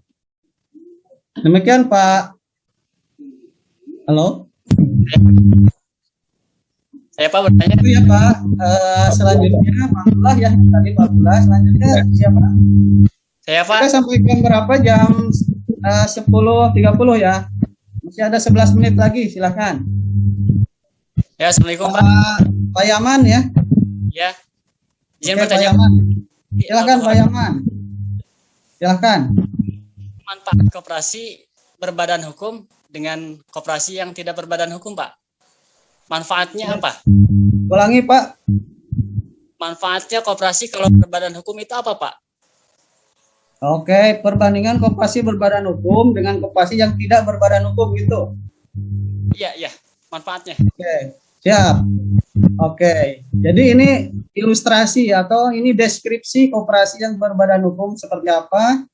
Demikian, Pak. Halo? Saya Pak bertanya. Itu ya, Pak. Selanjutnya Pak Abdullah ya. Tadi Pak Abdullah, selanjutnya siapa? Saya Pak. Kita sampai jam berapa? Jam 10.30 ya. Masih ada 11 menit lagi, silakan. Ya, Assalamualaikum Pak. Pak Yaman ya. Ya. Izin Oke, bertanya. Pak Yaman. Silakan Pak Yaman. Silakan. Manfaat koperasi berbadan hukum dengan koperasi yang tidak berbadan hukum, Pak. Manfaatnya apa? Ulangi, Pak. Manfaatnya koperasi kalau berbadan hukum itu apa, Pak? Oke, perbandingan koperasi berbadan hukum dengan koperasi yang tidak berbadan hukum gitu. Iya, manfaatnya. Oke, siap. Oke, jadi ini ilustrasi atau ini deskripsi koperasi yang berbadan hukum seperti apa,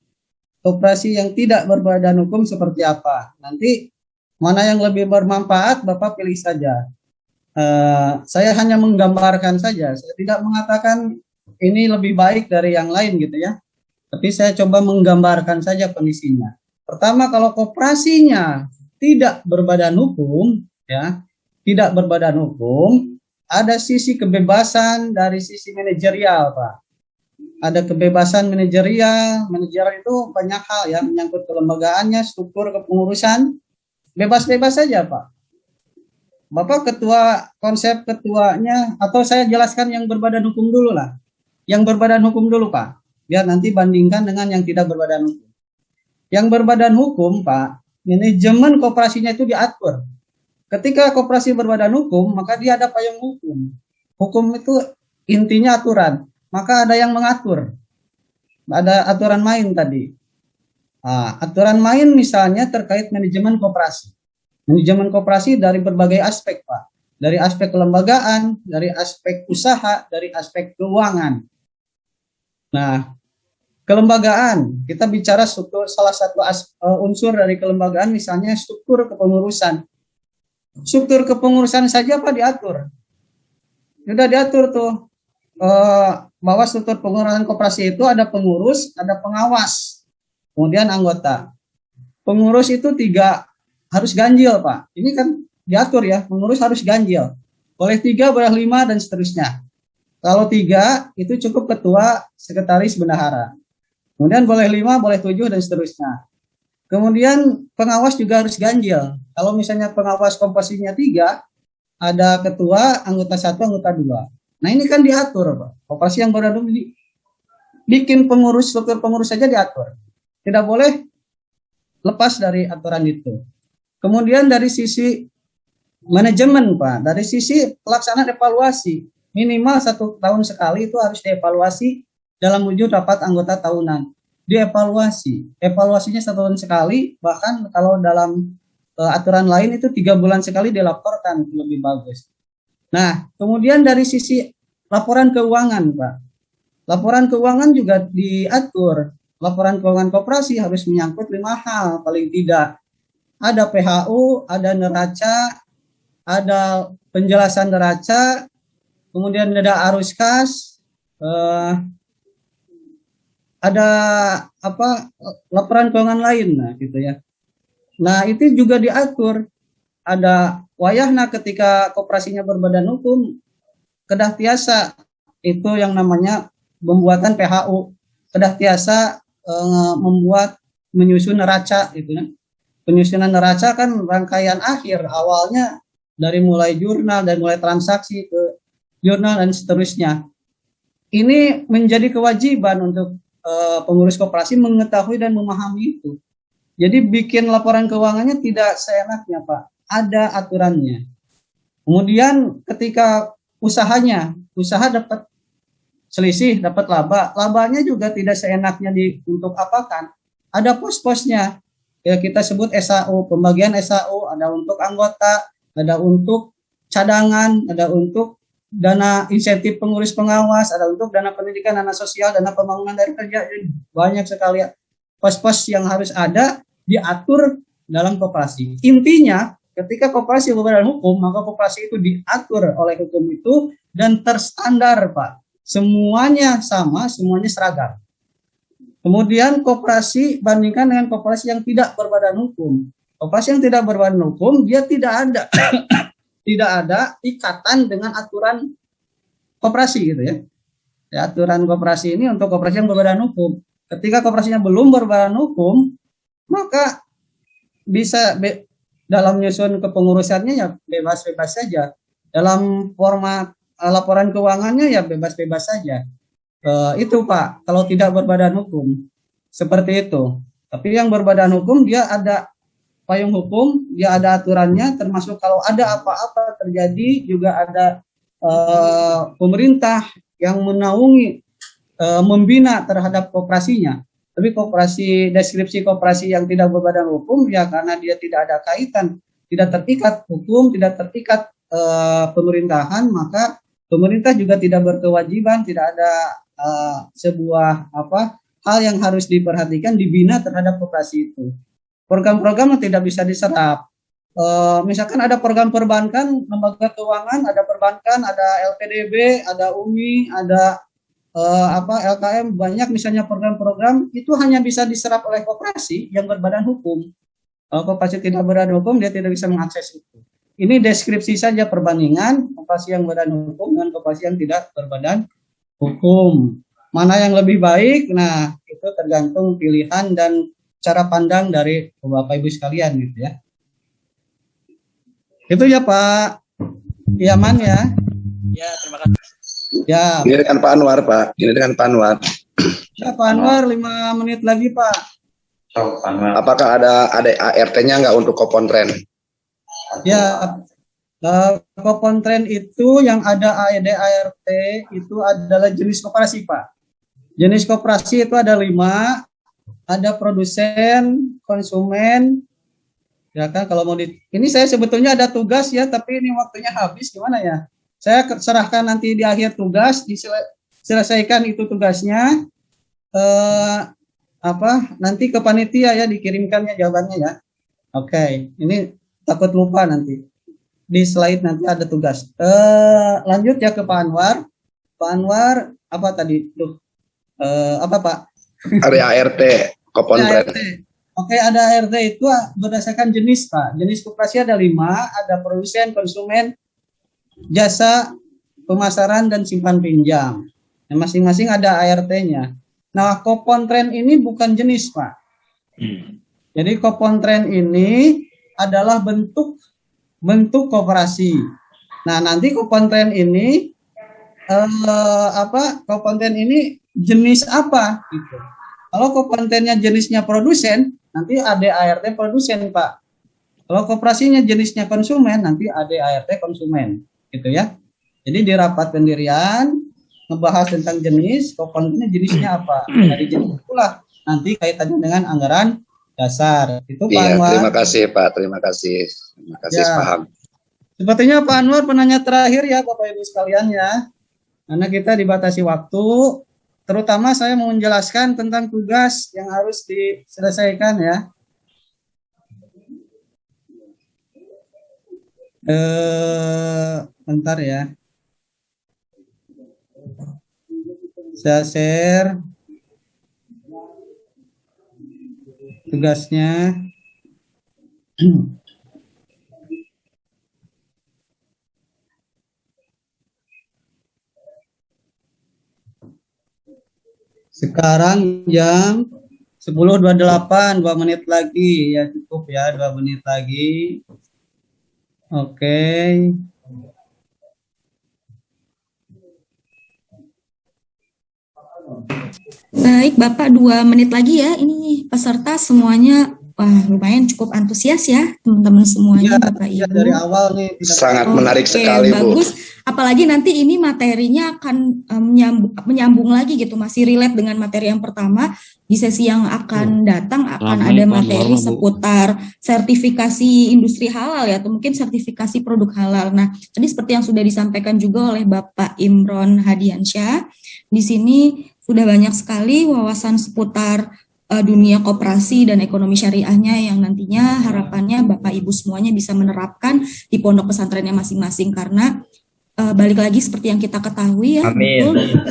koperasi yang tidak berbadan hukum seperti apa. Nanti mana yang lebih bermanfaat, Bapak pilih saja. Saya hanya menggambarkan saja, saya tidak mengatakan ini lebih baik dari yang lain gitu ya. Tapi saya coba menggambarkan saja kondisinya. Pertama, kalau koperasinya tidak berbadan hukum, ya, tidak berbadan hukum, ada sisi kebebasan dari sisi manajerial, Pak. Ada kebebasan manajerial itu banyak hal ya, menyangkut kelembagaannya, struktur kepengurusan, bebas-bebas saja, Pak. Bapak ketua, konsep ketuanya, atau saya jelaskan yang berbadan hukum dulu lah. Yang berbadan hukum dulu, Pak. Biar nanti bandingkan dengan yang tidak berbadan hukum. Yang berbadan hukum, Pak, manajemen koperasinya itu diatur. Ketika koperasi berbadan hukum, maka dia ada payung hukum. Hukum itu intinya aturan. Maka ada yang mengatur. Ada aturan main tadi. Aturan main misalnya terkait manajemen koperasi. Manajemen koperasi dari berbagai aspek, Pak. Dari aspek kelembagaan, dari aspek usaha, dari aspek keuangan. Nah, kelembagaan, kita bicara struktur, salah satu unsur dari kelembagaan misalnya struktur kepengurusan. Struktur kepengurusan saja Pak diatur. Sudah diatur tuh. Bahwa struktur pengurusan koperasi itu ada pengurus, ada pengawas, kemudian anggota. Pengurus itu 3 harus ganjil, Pak. Ini kan diatur ya, pengurus harus ganjil. Boleh 3, boleh 5 dan seterusnya. Kalau 3 itu cukup ketua, sekretaris, bendahara. Kemudian boleh 5, boleh 7 dan seterusnya. Kemudian pengawas juga harus ganjil. Kalau misalnya pengawas komposisinya 3, ada ketua, anggota 1, anggota 2. Nah ini kan diatur, Pak. Koperasi yang baru bikin pengurus, struktur pengurus saja diatur. Tidak boleh lepas dari aturan itu. Kemudian dari sisi manajemen, Pak, dari sisi pelaksanaan evaluasi, minimal 1 tahun sekali itu harus dievaluasi dalam wujud rapat anggota tahunan. Dievaluasi, evaluasinya 1 tahun sekali, bahkan kalau dalam aturan lain itu 3 bulan sekali dilaporkan, lebih bagus. Nah, kemudian dari sisi laporan keuangan, Pak. Laporan keuangan juga diatur. Laporan keuangan koperasi harus menyangkut 5 hal paling tidak. Ada PHU, ada neraca, ada penjelasan neraca, kemudian ada arus kas, ada laporan keuangan lain, nah gitu ya. Nah itu juga diatur. Ada wayahna ketika koperasinya berbadan hukum, kedah tiasa itu yang namanya pembuatan PHU, kedah tiasa membuat menyusun neraca itu kan. Penyusunan neraca kan rangkaian akhir, awalnya dari mulai jurnal dan mulai transaksi ke jurnal dan seterusnya. Ini menjadi kewajiban untuk pengurus koperasi mengetahui dan memahami itu. Jadi bikin laporan keuangannya tidak seenaknya, Pak. Ada aturannya. Kemudian ketika usaha dapat selisih, dapat laba. Labanya juga tidak seenaknya untuk apakan. Ada pos-posnya. Ya, kita sebut SAU, pembagian SAU, ada untuk anggota, ada untuk cadangan, ada untuk dana insentif pengurus pengawas, ada untuk dana pendidikan, dana sosial, dana pembangunan dari kerja. Jadi banyak sekali pos-pos yang harus ada diatur dalam koperasi. Intinya, ketika koperasi berbadan hukum, maka koperasi itu diatur oleh hukum itu dan terstandar, Pak. Semuanya sama, semuanya seragam. Kemudian koperasi bandingkan dengan koperasi yang tidak berbadan hukum. Koperasi yang tidak berbadan hukum, dia tidak ada tidak ada ikatan dengan aturan koperasi gitu ya. Aturan koperasi ini untuk koperasi yang berbadan hukum. Ketika koperasinya belum berbadan hukum, maka bisa dalam nyusun kepengurusannya ya bebas-bebas saja. Dalam format laporan keuangannya ya bebas-bebas saja. Itu Pak, kalau tidak berbadan hukum seperti itu. Tapi yang berbadan hukum dia ada payung hukum, dia ada aturannya, termasuk kalau ada apa-apa terjadi juga ada pemerintah yang menaungi membina terhadap koperasinya. Tapi deskripsi koperasi yang tidak berbadan hukum ya karena dia tidak ada kaitan, tidak terikat hukum, tidak terikat pemerintahan, maka pemerintah juga tidak berkewajiban, tidak ada sebuah hal yang harus diperhatikan dibina terhadap koperasi itu. Program-program yang tidak bisa diserap. Misalkan ada program perbankan, lembaga keuangan, ada perbankan, ada LPDB, ada UMI, ada LKM, banyak misalnya program-program itu hanya bisa diserap oleh koperasi yang berbadan hukum. Kalau koperasi tidak berbadan hukum, dia tidak bisa mengakses itu. Ini deskripsi saja perbandingan koperasi yang berbadan hukum dengan koperasi yang tidak berbadan hukum. Mana yang lebih baik? Nah, itu tergantung pilihan dan cara pandang dari Bapak Ibu sekalian gitu ya. Itu ya Pak Yaman ya. Ya, terima kasih. Ya. Ini dengan Pak Anwar, Pak. Ini dengan Pak Anwar. Ya, Pak Anwar 5 menit lagi, Pak. Apakah ada ART-nya nggak untuk Kopontren? Ya, Kopontren itu yang ada ART itu adalah jenis koperasi, Pak. Jenis koperasi itu ada 5, ada produsen, konsumen, ya kan kalau mau ini saya sebetulnya ada tugas ya, tapi ini waktunya habis gimana ya? Saya serahkan nanti di akhir tugas, diselesaikan itu tugasnya, nanti ke panitia ya dikirimkannya jawabannya ya. Oke, ini takut lupa nanti di slide nanti ada tugas. Lanjut ya ke Pak Anwar. Pak Anwar apa tadi? Apa Pak? Ada ART, Kopontren. Oke, ada ART itu berdasarkan jenis Pak. Jenis koperasi ada 5, ada produsen, konsumen, jasa, pemasaran, dan simpan pinjam. Nah, masing-masing ada ART-nya. Nah, Kopontren ini bukan jenis, Pak. Jadi Kopontren ini adalah bentuk koperasi. Nah, nanti Kopontren ini Kopontren ini jenis apa gitu. Kalau Kopontrennya jenisnya produsen, nanti ada ART produsen, Pak. Kalau koperasinya jenisnya konsumen, nanti ada ART konsumen. Gitu ya. Jadi di rapat pendirian ngebahas tentang jenis, Kopontrennya jenisnya apa. Dari jenis itulah nanti kaitannya dengan anggaran dasar. Itu Pak Anwar. Terima kasih Pak, terima kasih. Terima kasih, ya. Paham. Sepertinya Pak Anwar penanya terakhir ya Bapak Ibu sekalian ya. Karena kita dibatasi waktu, terutama saya mau menjelaskan tentang tugas yang harus diselesaikan ya. Bentar ya. Saya share tugasnya. Sekarang jam 10.28, 2 menit lagi ya, cukup ya, 2 menit lagi. Oke. Baik, Bapak, 2 menit lagi ya. Ini peserta semuanya, wah lumayan cukup antusias ya, teman-teman semuanya, Bapak Ibu. Dari awal nih. Sangat menarik sekali, Bu. Bagus. Apalagi nanti ini materinya akan menyambung lagi gitu, masih relate dengan materi yang pertama. Di sesi yang akan datang akan ada materi seputar sertifikasi industri halal ya, atau mungkin sertifikasi produk halal. Nah, tadi seperti yang sudah disampaikan juga oleh Bapak Imron Hadiansyah, di sini sudah banyak sekali wawasan seputar dunia koperasi dan ekonomi syariahnya yang nantinya harapannya Bapak Ibu semuanya bisa menerapkan di pondok pesantrennya masing-masing, karena balik lagi seperti yang kita ketahui ya,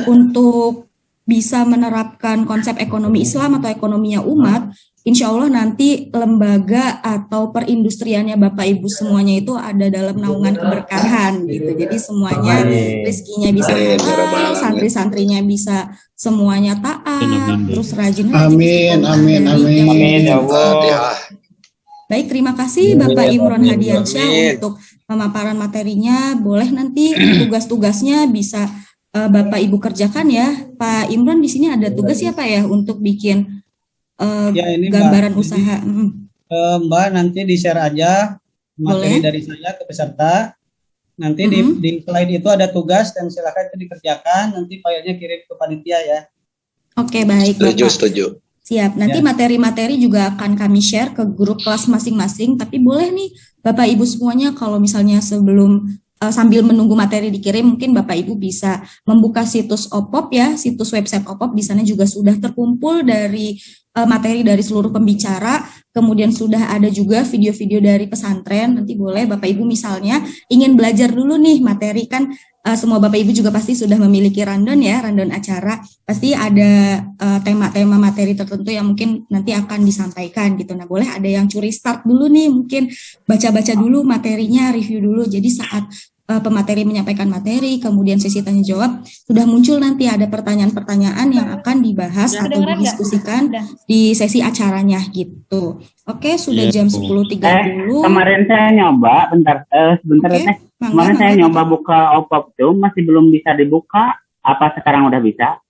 untuk bisa menerapkan konsep ekonomi Islam atau ekonominya umat, insya Allah nanti lembaga atau perindustriannya Bapak Ibu semuanya itu ada dalam naungan keberkahan gitu. Jadi semuanya rezekinya bisa halal, santri-santrinya bisa semuanya taat, terus rajin. Amin, amin, amin. Amin ya Allah. Baik, terima kasih Bapak Imron Hadiansyah untuk pemaparan materinya. Boleh nanti tugas-tugasnya bisa Bapak Ibu kerjakan ya. Pak Imron di sini ada tugas ya Pak ya untuk bikin ini, gambaran Mbak. usaha. Mbak nanti di-share aja materi dari saya ke peserta. Nanti di slide itu ada tugas dan silakan itu dikerjakan. Nanti filenya kirim ke panitia ya. Oke, baik. Setuju. Siap, nanti materi-materi juga akan kami share ke grup kelas masing-masing, tapi boleh nih Bapak Ibu semuanya kalau misalnya sebelum sambil menunggu materi dikirim, mungkin Bapak Ibu bisa membuka situs OPOP ya, situs website OPOP, di sana juga sudah terkumpul dari materi dari seluruh pembicara, kemudian sudah ada juga video-video dari pesantren. Nanti boleh Bapak Ibu misalnya ingin belajar dulu nih materi, kan semua Bapak Ibu juga pasti sudah memiliki rundown ya, rundown acara, pasti ada tema-tema materi tertentu yang mungkin nanti akan disampaikan gitu. Nah, boleh ada yang curi start dulu nih, mungkin baca-baca dulu materinya, review dulu, jadi saat pemateri menyampaikan materi, kemudian sesi tanya jawab, sudah muncul nanti ada pertanyaan-pertanyaan yang akan dibahas atau didiskusikan di sesi acaranya gitu. Oke, sudah jam 10.30. Kemarin saya nyoba, sebentar teh. Kemarin saya nyoba buka OPOP tuh masih belum bisa dibuka. Apa sekarang udah bisa?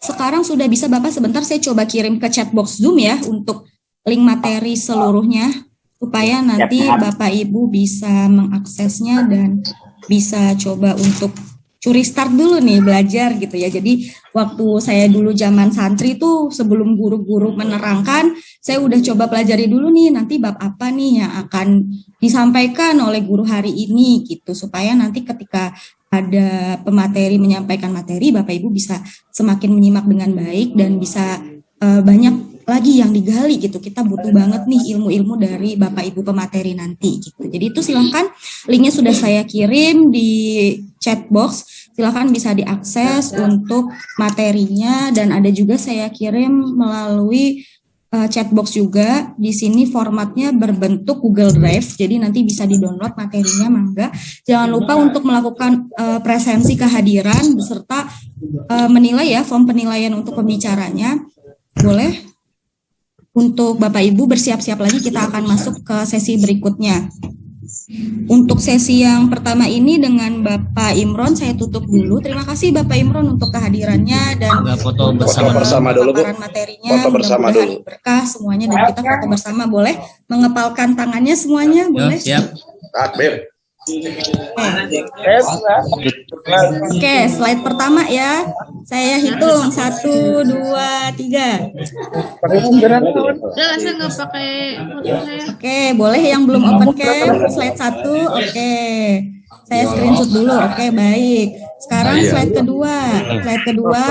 Sekarang sudah bisa, Bapak. Sebentar saya coba kirim ke chatbox Zoom ya untuk link materi seluruhnya, supaya nanti Bapak Ibu bisa mengaksesnya dan bisa coba untuk curi start dulu nih belajar gitu ya. Jadi waktu saya dulu zaman santri tuh sebelum guru-guru menerangkan, saya udah coba pelajari dulu nih nanti bab apa nih yang akan disampaikan oleh guru hari ini gitu, supaya nanti ketika ada pemateri menyampaikan materi, Bapak Ibu bisa semakin menyimak dengan baik dan bisa banyak lagi yang digali gitu. Kita butuh banget nih ilmu-ilmu dari Bapak Ibu pemateri nanti gitu. Jadi itu silahkan, linknya sudah saya kirim di chat box, silahkan bisa diakses untuk materinya, dan ada juga saya kirim melalui chat box juga. Di sini formatnya berbentuk Google Drive, jadi nanti bisa di-download materinya, mangga. Jangan lupa untuk melakukan presensi kehadiran beserta menilai ya, form penilaian untuk pembicaranya. Boleh. Untuk Bapak Ibu bersiap-siap lagi, kita akan masuk ke sesi berikutnya. Untuk sesi yang pertama ini dengan Bapak Imron saya tutup dulu. Terima kasih Bapak Imron untuk kehadirannya dan foto bersama dulu, Bu. materinya. Foto bersama dulu. Berkah semuanya dan kita foto bersama. Boleh mengepalkan tangannya semuanya, boleh? Siap. Takbir. Oke, slide pertama ya. Saya hitung 1, 2, 3. Udah nggak pakai foto saya. Oke, boleh yang belum open cam slide 1. Oke. Saya screenshot dulu. Oke, baik. Sekarang slide kedua. Slide kedua,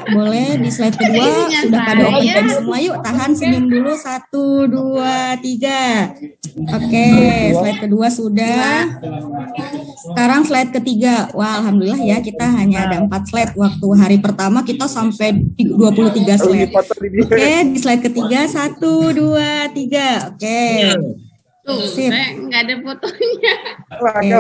boleh di slide kedua sudah pada open cam semua. Yuk tahan senyum dulu. 1, 2, 3. Oke, slide kedua sudah. Sekarang slide ketiga. Wah, alhamdulillah ya kita hanya ada 4 slide. Waktu hari pertama kita sampai 23 slide. Oke, di slide ketiga 1, 2, 3. Oke. Tuh, Sip. nggak ada fotonya. Oke.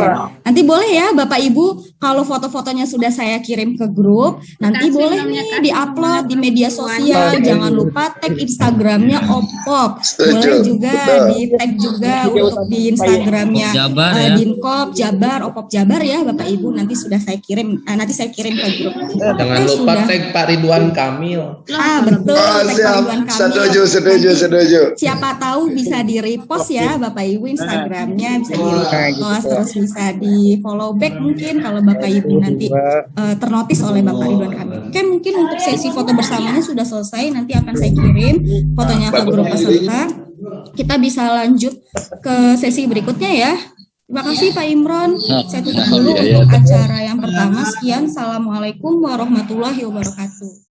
Nanti boleh ya Bapak Ibu, kalau foto-fotonya sudah saya kirim ke grup, nanti boleh nih di-upload di media sosial. Jangan lupa tag Instagramnya Opop. Boleh juga di-tag juga untuk di Instagramnya Jabar ya. Dinkop Jabar, Opop Jabar ya Bapak Ibu. Nanti sudah saya kirim, nanti saya kirim ke grup. Jangan lupa tag Pak Ridwan Kamil. Betul, tag Pak Ridwan Kamil. Setuju. Siapa tahu bisa di-repost ya Bapak Ibu Instagramnya, bisa di-repost, terus bisa di-follow back mungkin kalau Bapak Ibu nanti ternotis oleh Bapak Ridwan Kamil. Oke, mungkin untuk sesi foto bersamanya sudah selesai, nanti akan saya kirim fotonya ke grup peserta. Kita bisa lanjut ke sesi berikutnya ya. Terima kasih Pak Imron. Saya tutup dulu untuk acara yang pertama. Sekian, Assalamualaikum warahmatullahi wabarakatuh.